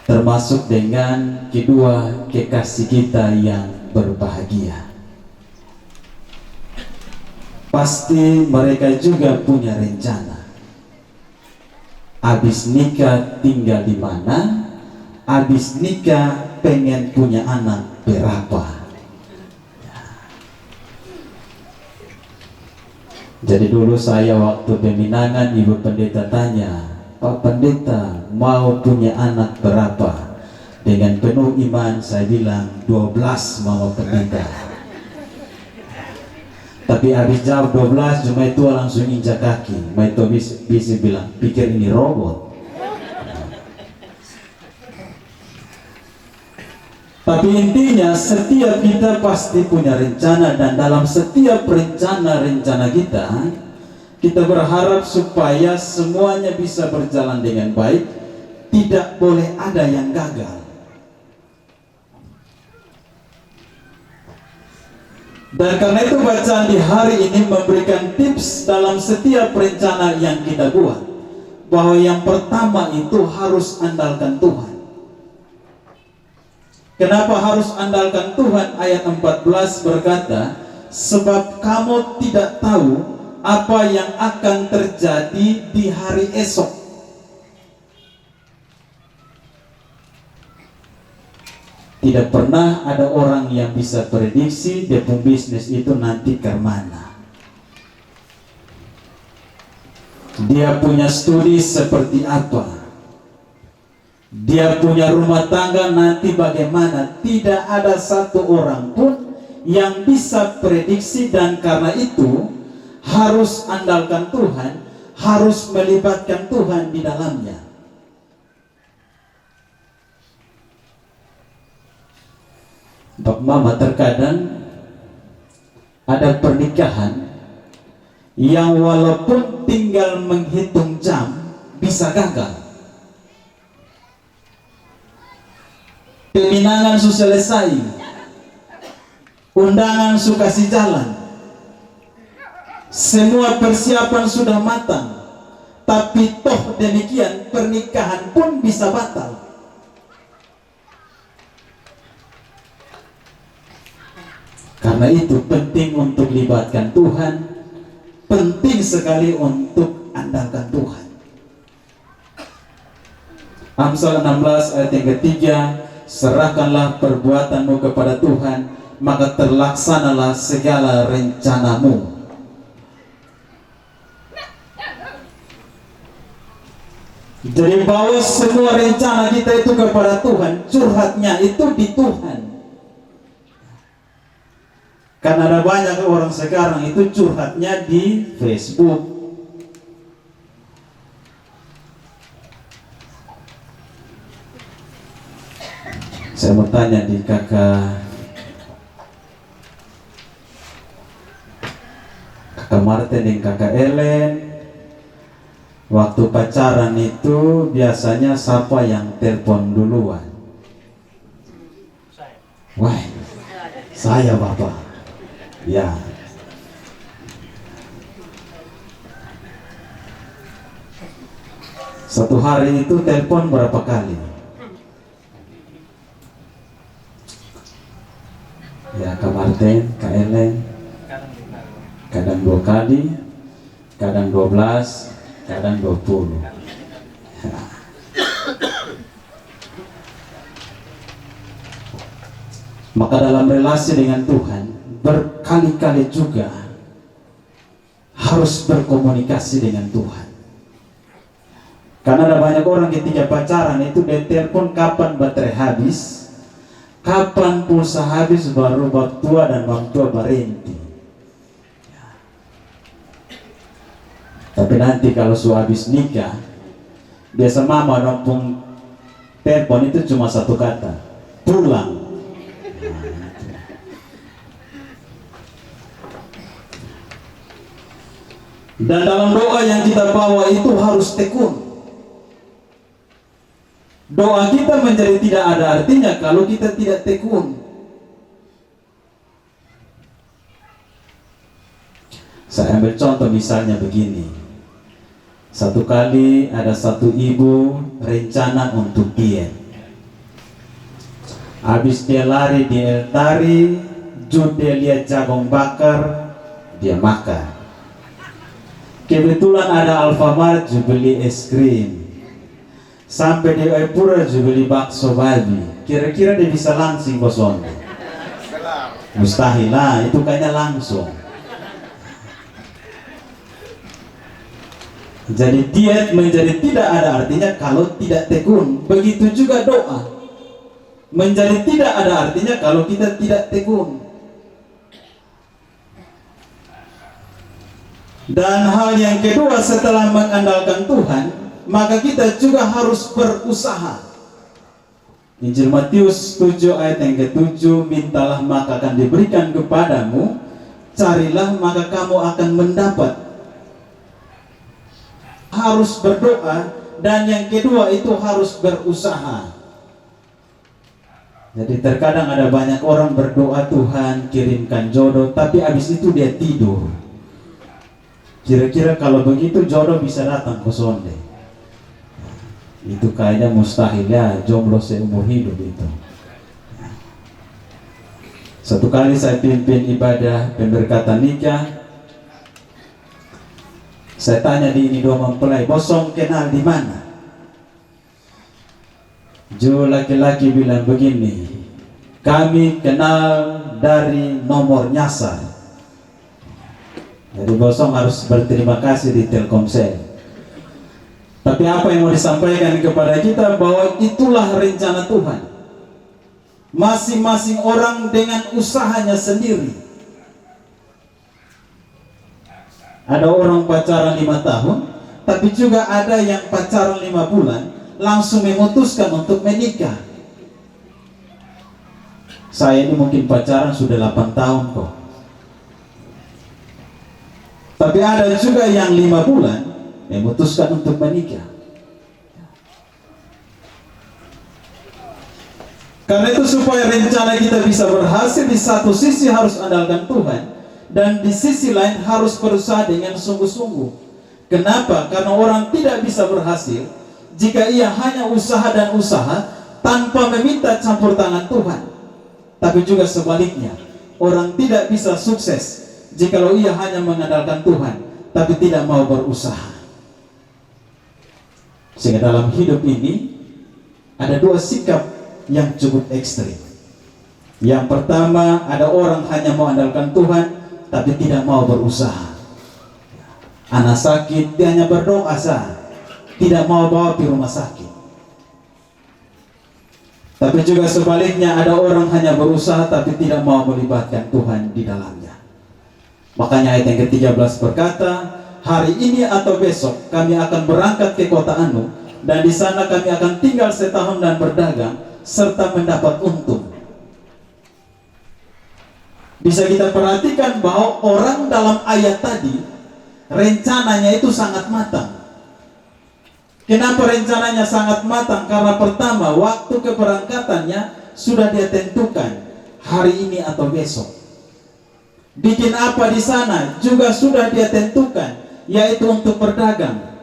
termasuk dengan kedua kekasih kita yang berbahagia. Pasti mereka juga punya rencana. Habis nikah tinggal di mana? Habis nikah pengen punya anak berapa? Jadi dulu saya waktu peminangan, Ibu Pendeta tanya, Pak Pendeta mau punya anak berapa? Dengan penuh iman saya bilang 12 Mama Pendeta. Tapi habis jawab 12, cuma itu langsung injak kaki. Itu bisa bilang, pikir ini robot. Tapi intinya setiap kita pasti punya rencana, dan dalam setiap rencana kita berharap supaya semuanya bisa berjalan dengan baik, tidak boleh ada yang gagal. Dan karena itu bacaan di hari ini memberikan tips dalam setiap rencana yang kita buat, bahwa yang pertama itu harus andalkan Tuhan. Kenapa harus andalkan Tuhan? Ayat 14 berkata, sebab kamu tidak tahu apa yang akan terjadi di hari esok. Tidak pernah ada orang yang bisa prediksi dia pun bisnis itu nanti ke mana. Dia punya studi seperti apa, dia punya rumah tangga nanti bagaimana. Tidak ada satu orang pun yang bisa prediksi, dan karena itu harus andalkan Tuhan, harus melibatkan Tuhan di dalamnya. Bab mama, terkadang ada pernikahan yang walaupun tinggal menghitung jam bisa gagal. Peminangan sudah selesai, undangan sudah kasih jalan, semua persiapan sudah matang, tapi toh demikian pernikahan pun bisa batal. Karena itu penting untuk libatkan Tuhan, penting sekali untuk andalkan Tuhan. Amsal 16 ayat yang ketiga, serahkanlah perbuatanmu kepada Tuhan, maka terlaksanalah segala rencanamu. Jadi bawa semua rencana kita itu kepada Tuhan, curhatnya itu di Tuhan. Karena ada banyak orang sekarang itu curhatnya di Facebook. Saya mau tanya di kakak Martin dan kakak Ellen, waktu pacaran itu biasanya siapa yang telepon duluan? Wah, saya bapak. Ya. Satu hari itu telepon berapa kali? Ya, Kak Martin, Kak Ellen, kadang 2 kali, kadang 12, kadang 20. Ya. Maka dalam relasi dengan Tuhan berkali-kali juga harus berkomunikasi dengan Tuhan. Karena ada banyak orang ketika pacaran itu dia telepon kapan baterai habis, kapan pulsa habis, baru bab tua dan bab tua berhenti. Tapi nanti kalau sudah habis nikah, biasa mama nompung telepon itu cuma satu kata, pulang. Dan dalam doa yang kita bawa itu harus tekun. Doa kita menjadi tidak ada artinya kalau kita tidak tekun. Saya ambil contoh misalnya begini. Satu kali ada satu ibu rencana untuk diet. Habis dia lari di Eltari, dia lihat jagung bakar, dia makan. Kebetulan ada Alfamart beli es krim, sampai di Epura beli bakso babi. Kira-kira dia bisa langsing boson? Mustahil lah, itu kayaknya langsung. Jadi diet menjadi tidak ada artinya kalau tidak tekun. Begitu juga doa menjadi tidak ada artinya kalau kita tidak tekun. Dan hal yang kedua, setelah mengandalkan Tuhan, maka kita juga harus berusaha. Injil Matius 7 ayat yang ke-7, mintalah maka akan diberikan kepadamu, carilah maka kamu akan mendapat. Harus berdoa, dan yang kedua itu harus berusaha. Jadi terkadang ada banyak orang berdoa, Tuhan kirimkan jodoh, tapi habis itu dia tidur. Kira-kira kalau begitu jodoh bisa datang ke sonde. Itu kayaknya mustahil ya, jomblo seumur hidup itu. Satu kali saya pimpin ibadah pemberkatan nikah. Saya tanya di ini dua mempelai, bosong kenal di mana? Jo laki-laki bilang begini, kami kenal dari nomor nyasar. Jadi bosong harus berterima kasih di Telkomsel. Tapi apa yang mau disampaikan kepada kita bahwa itulah rencana Tuhan. masing-masing orang dengan usahanya sendiri. Ada orang pacaran 5 tahun, tapi juga ada yang pacaran 5 bulan langsung memutuskan untuk menikah. Saya ini mungkin pacaran sudah 8 tahun kok, tapi ada juga yang 5 bulan memutuskan untuk menikah. Karena itu supaya rencana kita bisa berhasil, di satu sisi harus andalkan Tuhan, dan di sisi lain harus berusaha dengan sungguh-sungguh. Kenapa? Karena orang tidak bisa berhasil jika ia hanya usaha dan usaha tanpa meminta campur tangan Tuhan. Tapi juga sebaliknya, orang tidak bisa sukses jikalau ia hanya mengandalkan Tuhan tapi tidak mau berusaha. Sehingga dalam hidup ini ada 2 sikap yang cukup ekstrim. Yang pertama, ada orang hanya mau andalkan Tuhan tapi tidak mau berusaha. Anak sakit, dia hanya berdoa saja, tidak mau bawa ke rumah sakit. Tapi juga sebaliknya, ada orang hanya berusaha tapi tidak mau melibatkan Tuhan di dalamnya. Makanya ayat yang ke-13 berkata, hari ini atau besok kami akan berangkat ke kota Anu, dan di sana kami akan tinggal setahun dan berdagang serta mendapat untung. Bisa kita perhatikan bahwa orang dalam ayat tadi rencananya itu sangat matang. Kenapa rencananya sangat matang? Karena pertama, waktu keberangkatannya sudah dia tentukan, hari ini atau besok. Bikin apa di sana juga sudah dia tentukan, yaitu untuk berdagang.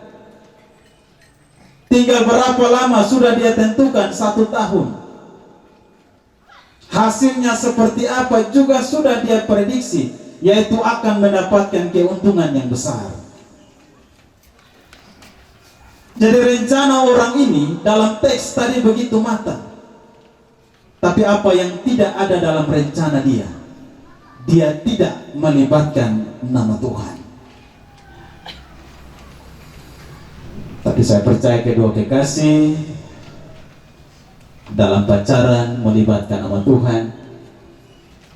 Tinggal berapa lama sudah dia tentukan, 1 tahun. Hasilnya seperti apa juga sudah dia prediksi, yaitu akan mendapatkan keuntungan yang besar. Jadi rencana orang ini dalam teks tadi begitu matang. Tapi apa yang tidak ada dalam rencana dia? Dia tidak melibatkan nama Tuhan. Tapi saya percaya kedua kekasih dalam pacaran melibatkan nama Tuhan.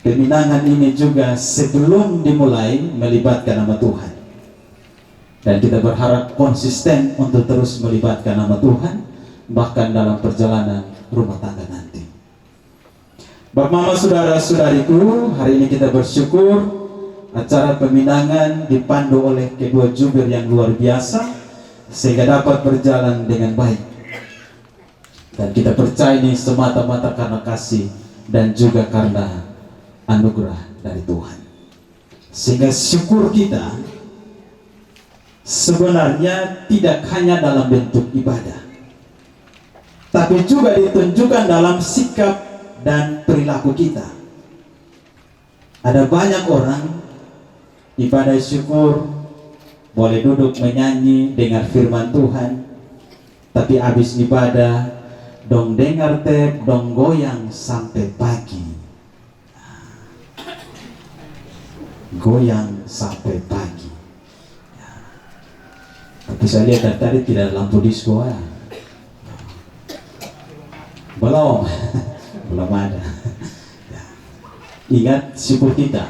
Peminangan ini juga sebelum dimulai melibatkan nama Tuhan. Dan kita berharap konsisten untuk terus melibatkan nama Tuhan, bahkan dalam perjalanan rumah tangga nanti. Bapak, mama, saudara-saudariku, hari ini kita bersyukur acara peminangan dipandu oleh kedua jubir yang luar biasa, sehingga dapat berjalan dengan baik. Dan kita percaya ini semata-mata karena kasih dan juga karena anugerah dari Tuhan. Sehingga syukur kita sebenarnya tidak hanya dalam bentuk ibadah, tapi juga ditunjukkan dalam sikap dan perilaku kita. Ada banyak orang ibadah syukur, boleh duduk menyanyi, dengar firman Tuhan, tapi habis ibadah dong dengar tep, dong goyang sampai pagi. Goyang sampai pagi. Tapi saya lihat tadi tidak ada lampu disco ya. Belum ada. Ingat, syukur kita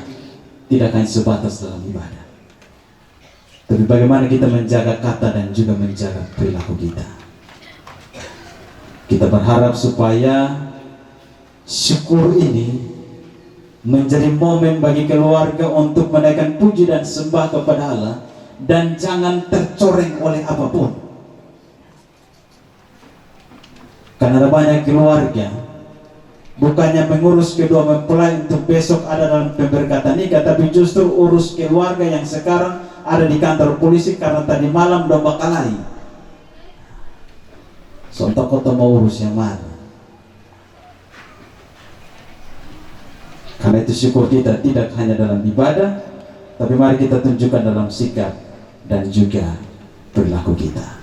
tidak hanya sebatas dalam ibadah, tapi bagaimana kita menjaga kata dan juga menjaga perilaku kita. Kita berharap supaya syukur ini menjadi momen bagi keluarga untuk menaikkan puji dan sembah kepada Allah, dan jangan tercoreng oleh apapun. Karena ada banyak keluarga bukannya mengurus kedua mempelai untuk besok ada dalam pemberkatan nikah, tapi justru urus keluarga yang sekarang ada di kantor polisi karena tadi malam domba kalahi. Sontak kota mau urus yang mana? Karena itu syukur kita tidak hanya dalam ibadah, tapi mari kita tunjukkan dalam sikap dan juga perilaku kita.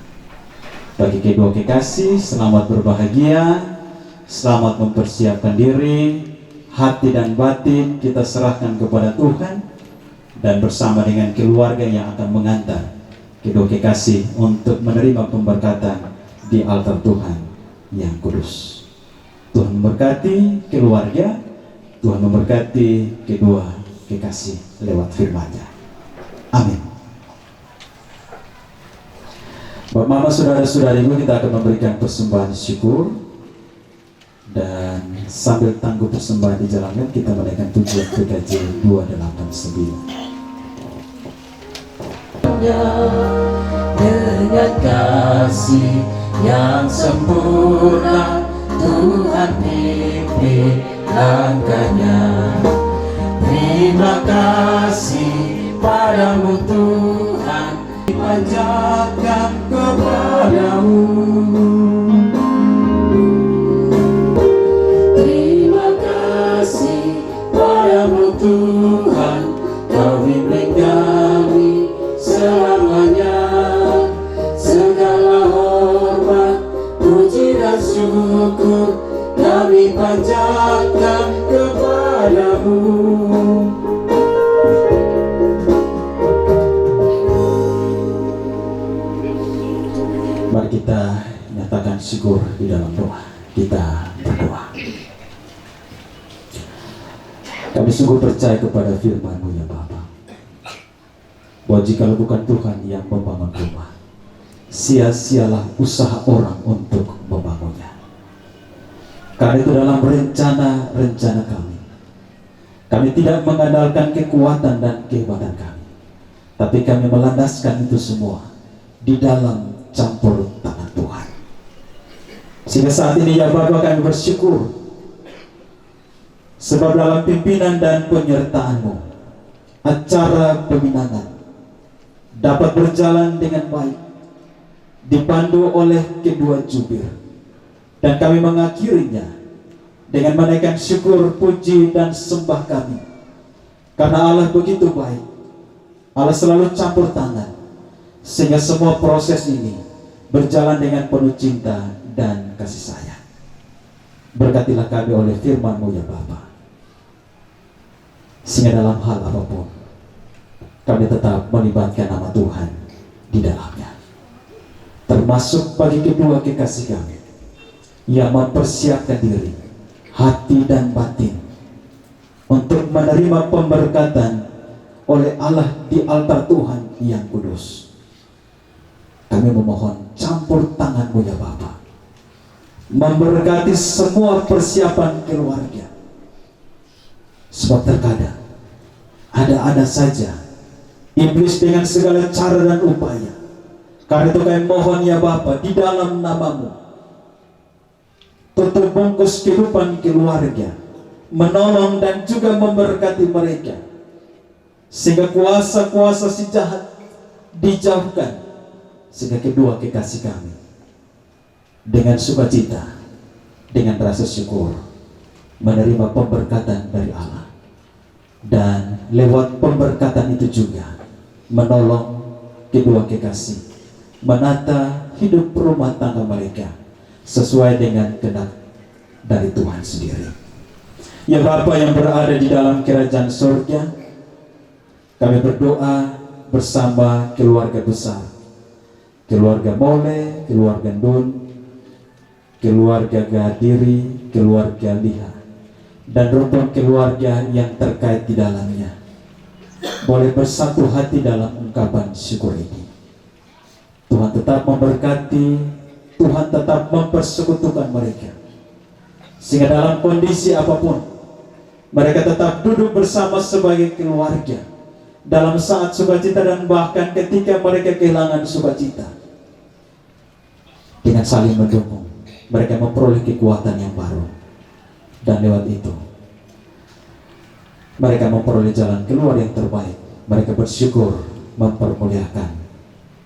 Bagi kedua kekasih, selamat berbahagia, selamat mempersiapkan diri, hati dan batin kita serahkan kepada Tuhan, dan bersama dengan keluarga yang akan mengantar kedua kekasih untuk menerima pemberkatan di altar Tuhan yang kudus. Tuhan memberkati keluarga, Tuhan memberkati kedua kekasih lewat firman-Nya. Amin. Bapak, Mama, saudara-saudariku, kita akan memberikan persembahan syukur, dan sambil tangguh persembahan dijalankan, kita menaikkan tujuan PKJ 289. Dengan kasih yang sempurna, Tuhan pimpin langkahnya. Terima kasih padamu Tuhan, dipanjatkan kepadamu. Terima kasih padamu Tuhan, Kau bimbing kami selamanya. Segala hormat, puji dan syukur kami panjatkan kepadamu. Mari kita nyatakan syukur di dalam doa. Kita berdoa. Kami sungguh percaya kepada firman-Mu ya Bapa, bahwa jikalau bukan Tuhan yang membangun rumah, sia-sialah usaha orang untuk membangunnya. Karena itu dalam rencana kami tidak mengandalkan kekuatan dan kehebatan kami, tapi kami melandaskan itu semua di dalam campur tangan Tuhan. Sehingga saat ini ya Bapa, kami bersyukur sebab dalam pimpinan dan penyertaan-Mu, acara peminangan dapat berjalan dengan baik, dipandu oleh kedua jubir, dan kami mengakhirinya dengan menaikkan syukur, puji, dan sembah kami. Karena Allah begitu baik, Allah selalu campur tangan, sehingga semua proses ini berjalan dengan penuh cinta dan kasih sayang. Berkatilah kami oleh firman-Mu ya Bapa, sehingga dalam hal apapun kami tetap melibatkan nama Tuhan di dalamnya. Termasuk bagi kedua kekasih kami yang mempersiapkan diri, hati dan batin untuk menerima pemberkatan oleh Allah di altar Tuhan yang kudus. Kami memohon campur tangan-Mu ya Bapa, memberkati semua persiapan keluarga. Sebab terkadang ada saja iblis dengan segala cara dan upaya. Karena itu kami mohon ya Bapa, di dalam nama-Mu tutup bungkus kehidupan keluarga, menolong dan juga memberkati mereka, sehingga kuasa-kuasa si jahat dijauhkan, sehingga kedua kekasih kami dengan sukacita, dengan rasa syukur menerima pemberkatan dari Allah, dan lewat pemberkatan itu juga menolong kedua kekasih menata hidup rumah tangga mereka sesuai dengan kehendak dari Tuhan sendiri. Ya Bapa yang berada di dalam kerajaan surga, kami berdoa bersama keluarga besar, keluarga Mole, keluarga Dun, keluarga Gadiri, keluarga Liha, dan rukun keluarga yang terkait di dalamnya boleh bersatu hati dalam ungkapan syukur ini. Tuhan tetap memberkati, Tuhan tetap mempersekutukan mereka, sehingga dalam kondisi apapun mereka tetap duduk bersama sebagai keluarga dalam saat sukacita, dan bahkan ketika mereka kehilangan sukacita, dengan saling mendukung mereka memperoleh kekuatan yang baru, dan lewat itu mereka memperoleh jalan keluar yang terbaik. Mereka bersyukur mempermuliakan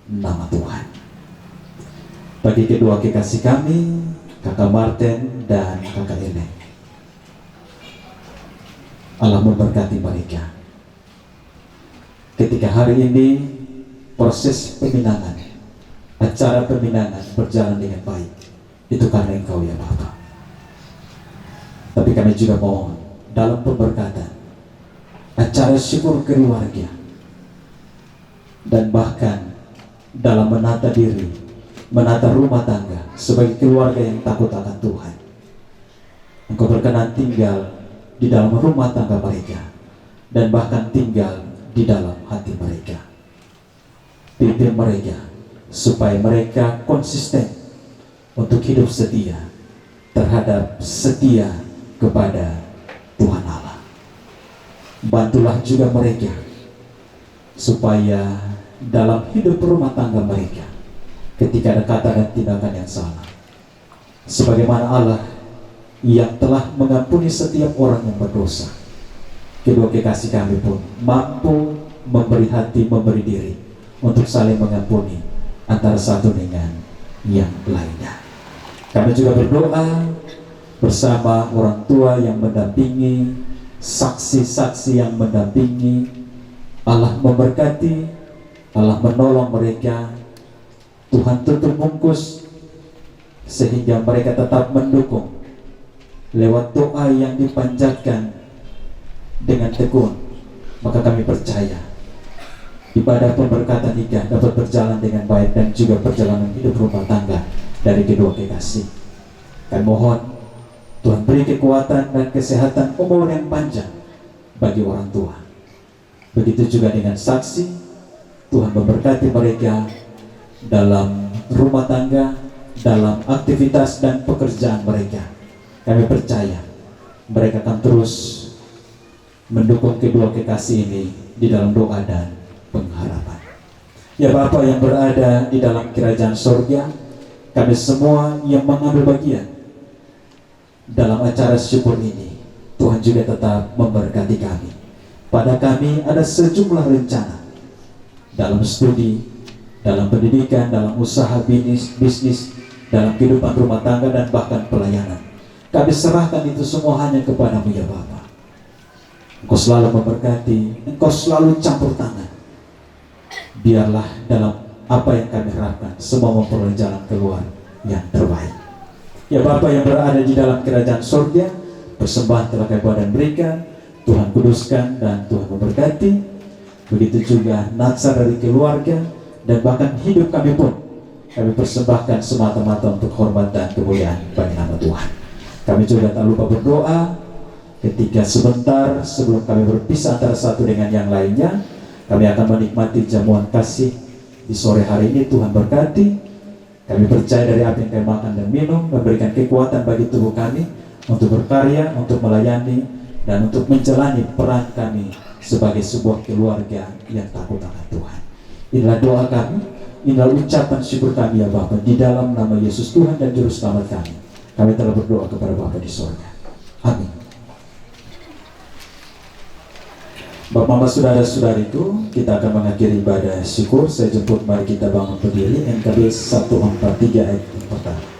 nama Tuhan. Bagi kedua kekasih kami, Kakak Martin dan Kakak Eleng, Allah memberkati mereka. Ketika hari ini proses peminangan, acara peminangan berjalan dengan baik, itu karena Engkau ya Bapa. Tapi kami juga mohon dalam pemberkatan, acara syukur keluarga, dan bahkan dalam menata diri, menata rumah tangga sebagai keluarga yang takut akan Tuhan, Engkau berkenan tinggal di dalam rumah tangga mereka dan bahkan tinggal di dalam hati mereka. Pimpin mereka supaya mereka konsisten untuk hidup setia terhadap setia kepada Tuhan Allah. Bantulah juga mereka supaya dalam hidup rumah tangga mereka ketika ada kata dan tindakan yang salah, sebagaimana Allah yang telah mengampuni setiap orang yang berdosa, kedua kekasih kami pun mampu memberi hati, memberi diri untuk saling mengampuni antara satu dengan yang lainnya. Kami juga berdoa bersama orang tua yang mendampingi, saksi-saksi yang mendampingi. Allah memberkati, Allah menolong mereka. Tuhan tutup bungkus sehingga mereka tetap mendukung lewat doa yang dipanjatkan dengan tekun. Maka kami percaya ibadah pemberkatan nikah dapat berjalan dengan baik dan juga perjalanan hidup rumah tangga dari kedua kekasih. Kami mohon Tuhan beri kekuatan dan kesehatan umur yang panjang bagi orang tua. Begitu juga dengan saksi, Tuhan memberkati mereka dalam rumah tangga, dalam aktivitas dan pekerjaan mereka. Kami percaya mereka akan terus mendukung kedua kekasih ini di dalam doa dan pengharapan. Ya Bapa yang berada di dalam kerajaan surga, kami semua yang mengambil bagian dalam acara syukur ini, Tuhan juga tetap memberkati kami. Pada kami ada sejumlah rencana dalam studi, dalam pendidikan, dalam usaha bisnis, dalam kehidupan rumah tangga dan bahkan pelayanan. Kami serahkan itu semua hanya kepadamu ya Bapa. Engkau selalu memberkati, Engkau selalu campur tangan. Biarlah dalam apa yang kami harapkan semua memperoleh jalan keluar yang terbaik. Ya Bapa yang berada di dalam kerajaan surga, persembahan telah kami buat dan berikan, Tuhan kuduskan dan Tuhan memberkati. Begitu juga naksa dari keluarga dan bahkan hidup kami pun kami persembahkan semata-mata untuk hormat dan kemuliaan bagi nama Tuhan. Kami juga tak lupa berdoa ketika sebentar sebelum kami berpisah antara satu dengan yang lainnya, kami akan menikmati jamuan kasih di sore hari ini. Tuhan berkati. Kami percaya dari apa yang kami makan dan minum memberikan kekuatan bagi tubuh kami untuk berkarya, untuk melayani, dan untuk menjalani peran kami sebagai sebuah keluarga yang takut akan Tuhan. Inilah doa kami, inilah ucapan syukur kami ya Bapa, di dalam nama Yesus Tuhan dan Juru Selamat kami. Kami telah berdoa kepada Bapa di surga. Amin. Bapak, Mama, saudara-saudariku, kita akan mengakhiri ibadah syukur. Saya jemput, mari kita bangun berdiri. NKB 143 ayat yang pertama.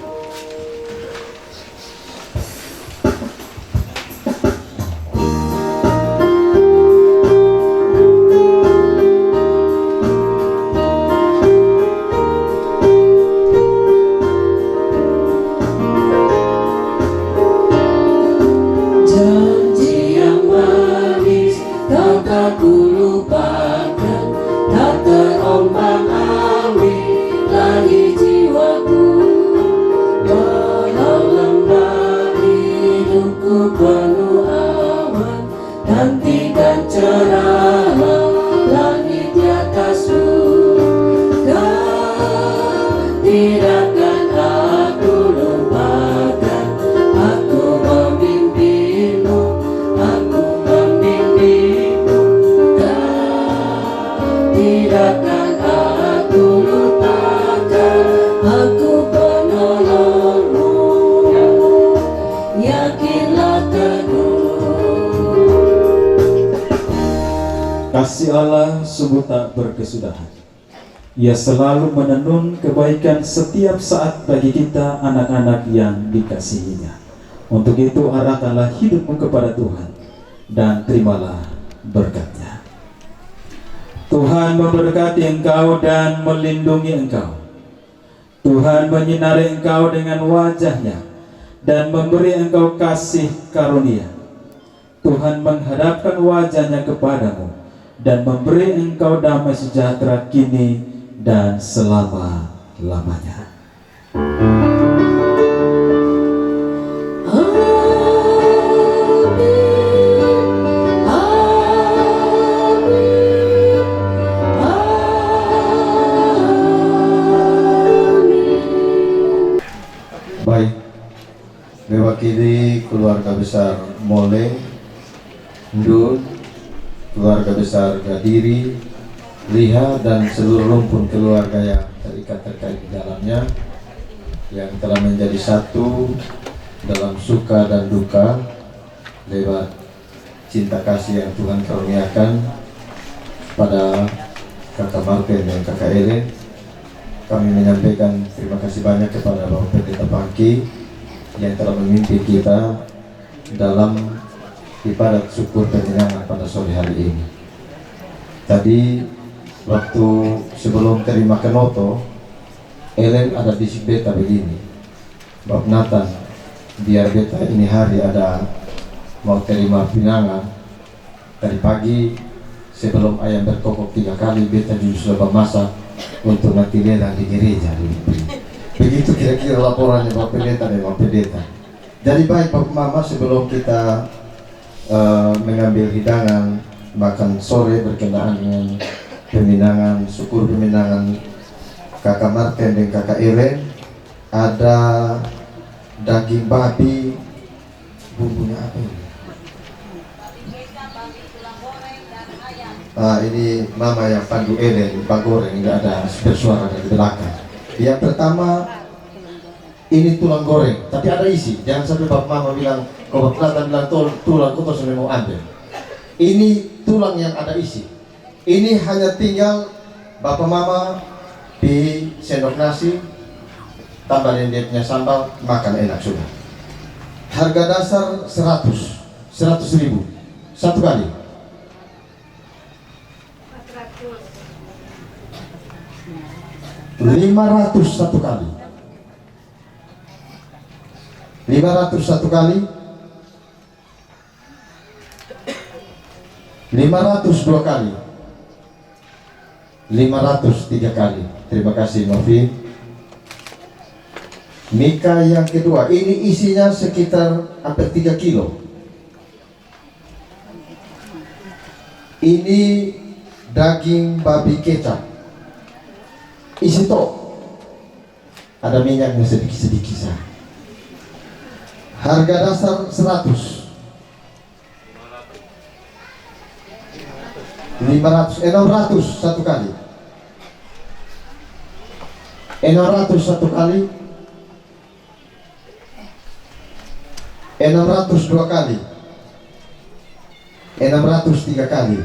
Kasih Allah sungguh tak berkesudahan. Ia selalu menenun kebaikan setiap saat bagi kita anak-anak yang dikasihinya. Untuk itu arahkanlah hidupmu kepada Tuhan dan terimalah berkat-Nya. Tuhan memberkati engkau dan melindungi engkau. Tuhan menyinari engkau dengan wajah-Nya dan memberi engkau kasih karunia. Tuhan menghadapkan wajah-Nya kepadamu dan memberi engkau damai sejahtera kini dan selama-lamanya. mewakili keluarga besar Moleng, Ndun, keluarga besar Gadiri, Liha, dan seluruh rumpun keluarga yang terikat terkait di dalamnya, yang telah menjadi satu dalam suka dan duka lewat cinta kasih yang Tuhan karuniakan pada Kakak Martin dan Kakak Ellen. Kami menyampaikan terima kasih banyak kepada Bapak Pendeta Pangki yang telah memimpin kita dalam ibadat syukur peminangan pada sore hari ini. Tadi waktu sebelum terima kenoto, Ellen ada di beta begini, Bapak Nathan, biar beta ini hari ada mau terima pinangan. Tadi pagi sebelum ayam berkokok 3 kali, beta juga sudah bermasak untuk nanti lelang di gereja. Begitu kira-kira laporannya Bapak Pendeta dan Bapak Pendeta. Jadi baik Bapak Mama, sebelum kita mengambil hidangan makan sore berkenaan dengan peminangan, syukur peminangan Kakak Martin dan Kakak Ellen, ada daging babi, bumbunya apa ini? Ini Mama yang pandu Ellen, Pak goreng, nggak ada bersuara dari belakang. Yang pertama ini tulang goreng, tapi ada isi. Jangan sampai Bapak Mama bilang, kalau Bapak bilang tulang, kau sudah mau ambil. Ini tulang yang ada isi. Ini hanya tinggal Bapak Mama di sendok nasi, tambahin dia punya sambal, makan enak sudah. Harga dasar 100.000 satu kali. 500 satu kali. 500 satu kali. 500 2 kali. 500 3 kali. Terima kasih Novi. Mika yang kedua, ini isinya sekitar hampir 3 kilo. Ini daging babi kecap. Isi tok. Ada minyaknya sedikit-sedikit saja. Harga dasar 100. 600 satu kali. 600 satu kali. 600 2 kali. 600 3 kali.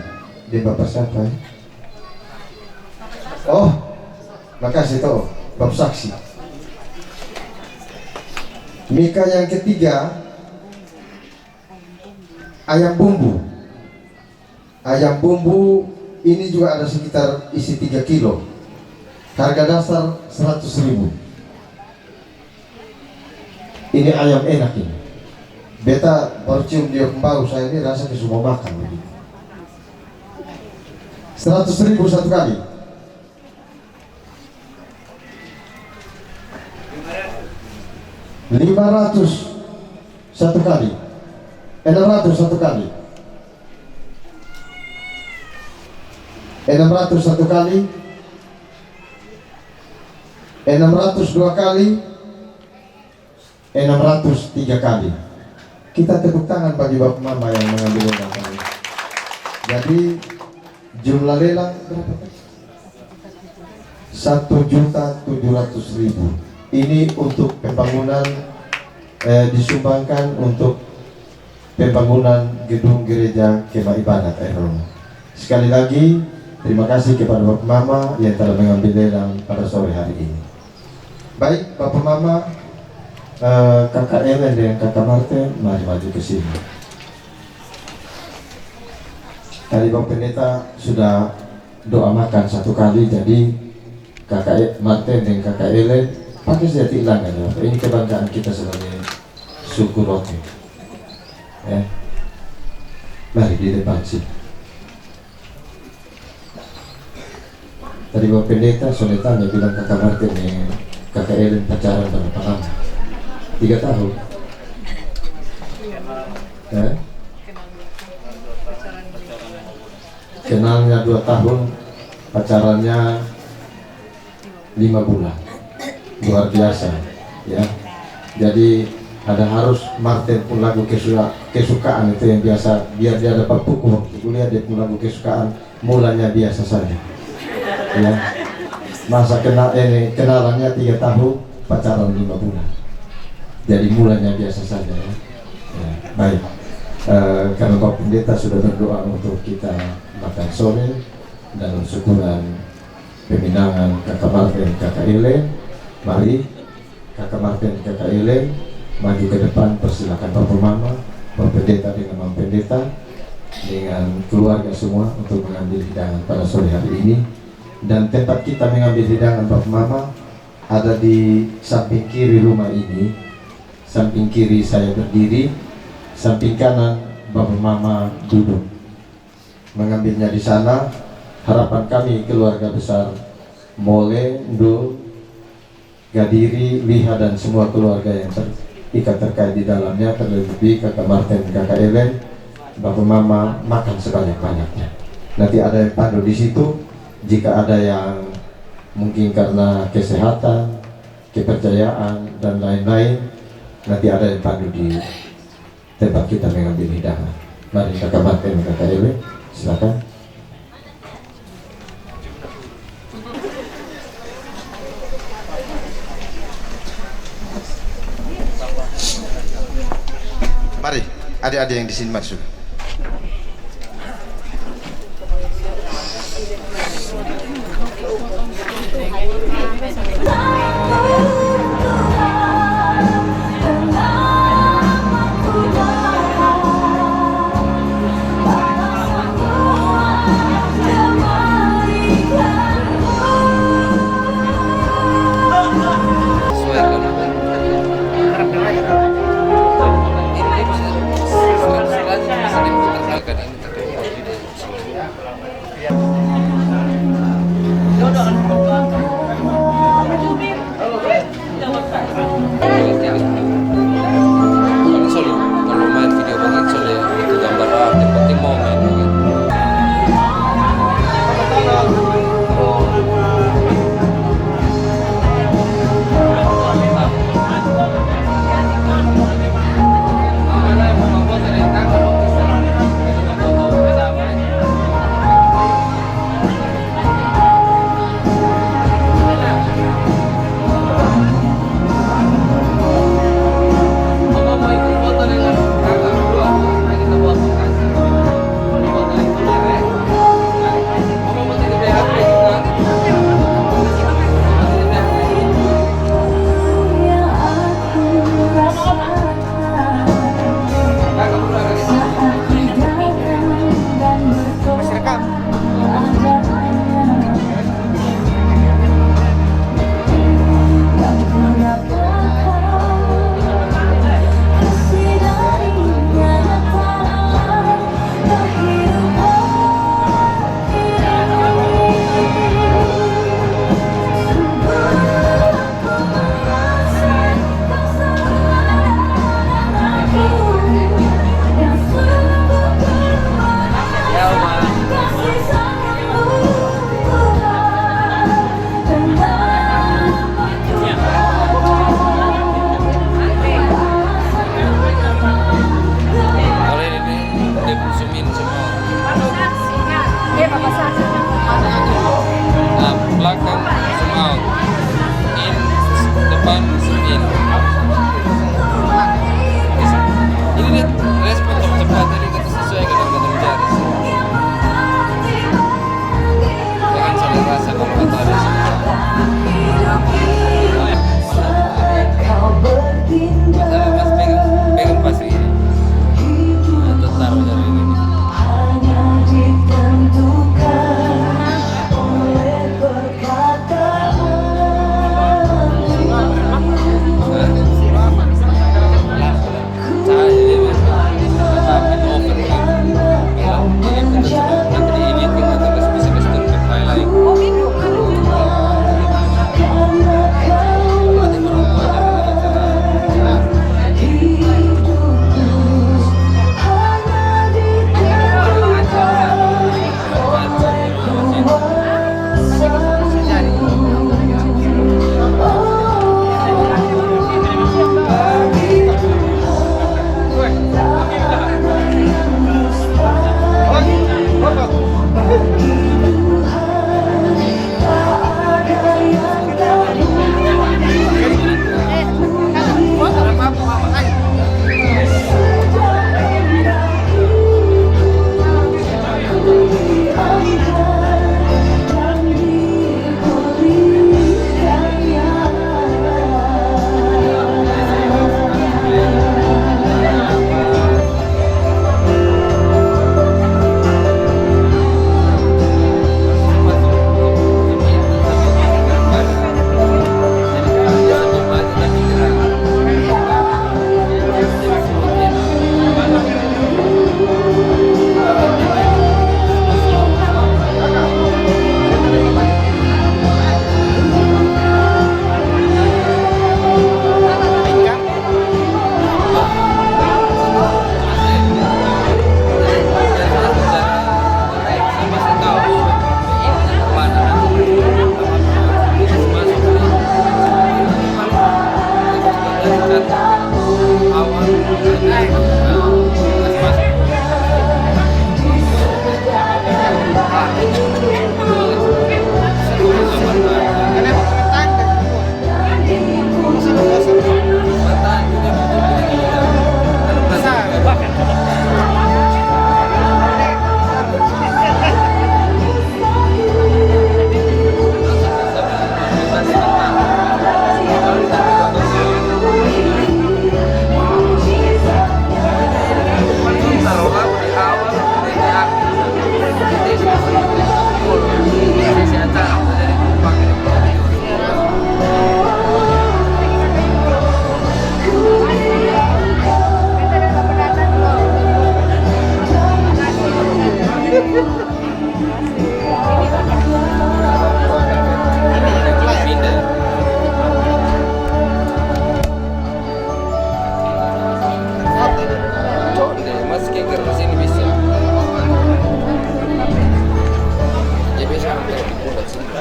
Dia Bapak siapa ya? Oh, makasih toh, Bapak saksi. Mika yang ketiga, ayam bumbu. Ayam bumbu ini juga ada sekitar isi 3 kilo. Harga dasar 100.000. Ini ayam enak ini. Beta baru cium dia bau, saya ini rasa semua makan begitu. 100.000 satu kali. 500 satu kali. 600 satu kali. 600 satu kali. 600 2 kali. 600 3 kali. Kita tepuk tangan bagi Bapak Mama yang mengambil lelang kali. Jadi jumlah lelang berapa? 1.700.000. Ini untuk pembangunan, disumbangkan untuk pembangunan gedung gereja Kemah Ibadat Erona. Sekali lagi terima kasih kepada Bapak Mama yang telah mengambil lelang pada sore hari ini. Baik Bapak Mama, Kakak Ellen dan Kakak Martin, mari maju ke sini. Tadi Bapak Pendeta sudah doa makan satu kali, jadi Kakak Martin dan Kakak Ellen pakai saja tilangan ya. Ini kebanggaan kita sebagai suku Rote. Mari di depan sini. Tadi Bapak Pendeta sudah tanya, bilang Kakak Martin dan Kakak Ellen pacaran berapa lama? 3 tahun. Kenalnya 2 tahun, pacarannya 5 bulan. Luar biasa ya. Jadi ada harus Martin pun lagu kesukaan itu yang biasa, biar dia dapat buku waktu kuliah, dia pun lagu kesukaan mulanya biasa saja ya. Masa kenalannya 3 tahun, pacaran 5 bulan, jadi mulanya biasa saja ya. Ya, baik. Karena Bapak Pendeta sudah berdoa untuk kita makan sore dan syukuran peminangan Kakak Martin, Kakak Ellen, mari Kakak Martin, Kakak Ellen maju ke depan, persilakan Bapak Mama, Bapak Pendeta dengan Mama Pendeta dengan keluarga semua untuk mengambil hidangan pada sore hari ini. Dan tempat kita mengambil hidangan Bapak Mama ada di samping kiri rumah ini. Samping kiri saya berdiri, samping kanan Bapak Mama duduk. Mengambilnya di sana. Harapan kami keluarga besar Mole, Ndul, Gadiri, Liha dan semua keluarga yang terikat terkait di dalamnya, terlebih Kakak Martin, Kakak Ellen, Bapak Mama makan sebanyak-banyaknya. Nanti ada yang pandu di situ. Jika ada yang mungkin karena kesehatan, kepercayaan dan lain-lain, nanti ada yang pandu di tempat kita mengambil hidangan. Mari Kakak Martin, Kakak Ellen, silakan. Mari, adik-adik yang di sini masuk.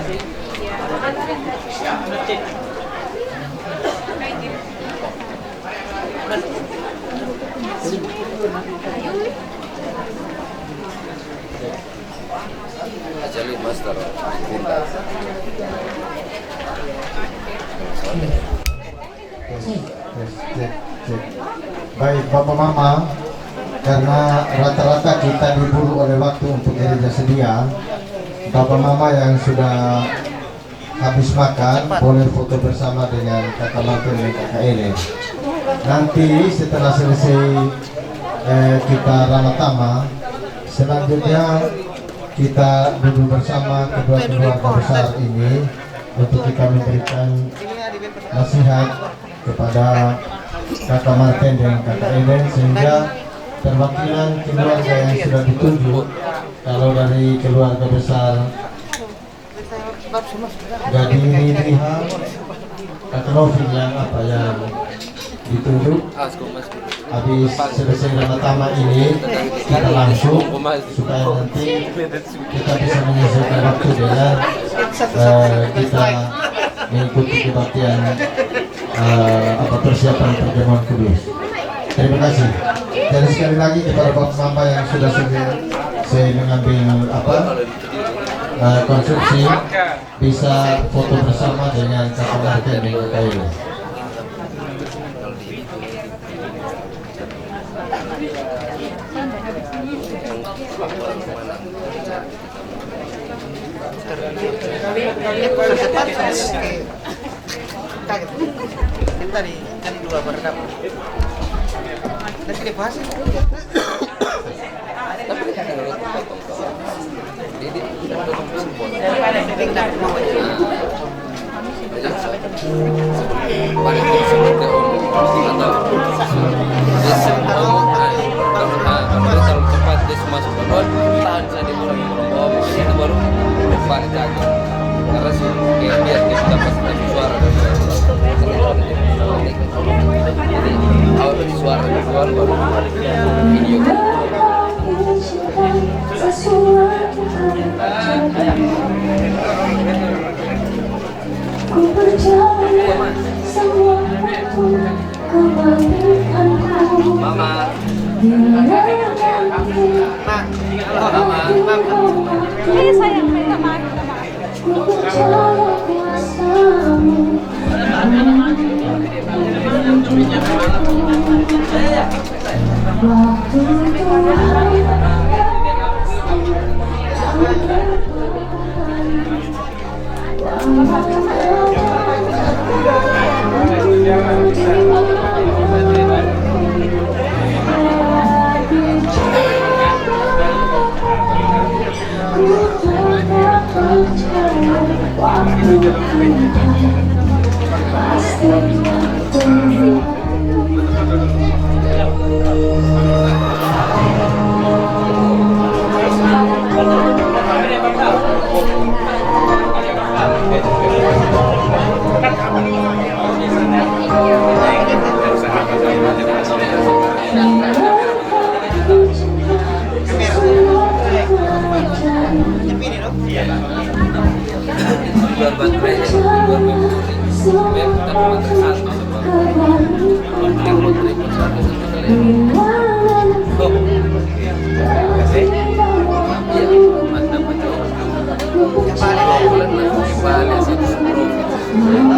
Ajali master. Baik Bapak Mama, karena rata-rata kita diburu oleh waktu untuk gereja sedia, Bapak Mama yang sudah habis makan boleh foto bersama dengan kakak Martin dan kakak Ellen. Nanti setelah selesai kita ramatama, selanjutnya kita duduk bersama kedua keluarga besar ini untuk kita memberikan nasihat kepada kakak Martin dan kakak Ellen, sehingga perwakilan keluarga yang sudah ditunjuk, kalau dari keluarga besar Gadiri Liha, kakak Novin yang ditunjuk. Habis selesai ramatama ini kita langsung, supaya nanti kita bisa menyelesaikan waktu dengan kita mengikuti kebaktian persiapan perjamuan kudus. Terima kasih. Dan sekali lagi kepada Bapak Mama yang sudah saya mengambil konstruksi, bisa foto bersama dengan kakak Martin dan kakak Ellen. Tadi kan dua berdamai. Nanti dibahas. Kalau cepat dia masuk ke bawah, tahan saya di bawah itu baru depan jaga. Karena sih biar kita dapat suara jadi awal suara keluar baru video. Ku percaya semua itu kebaikanku. Mama. Ini sayang, minta maaf. Ku percaya kuasamu. Waktu Balik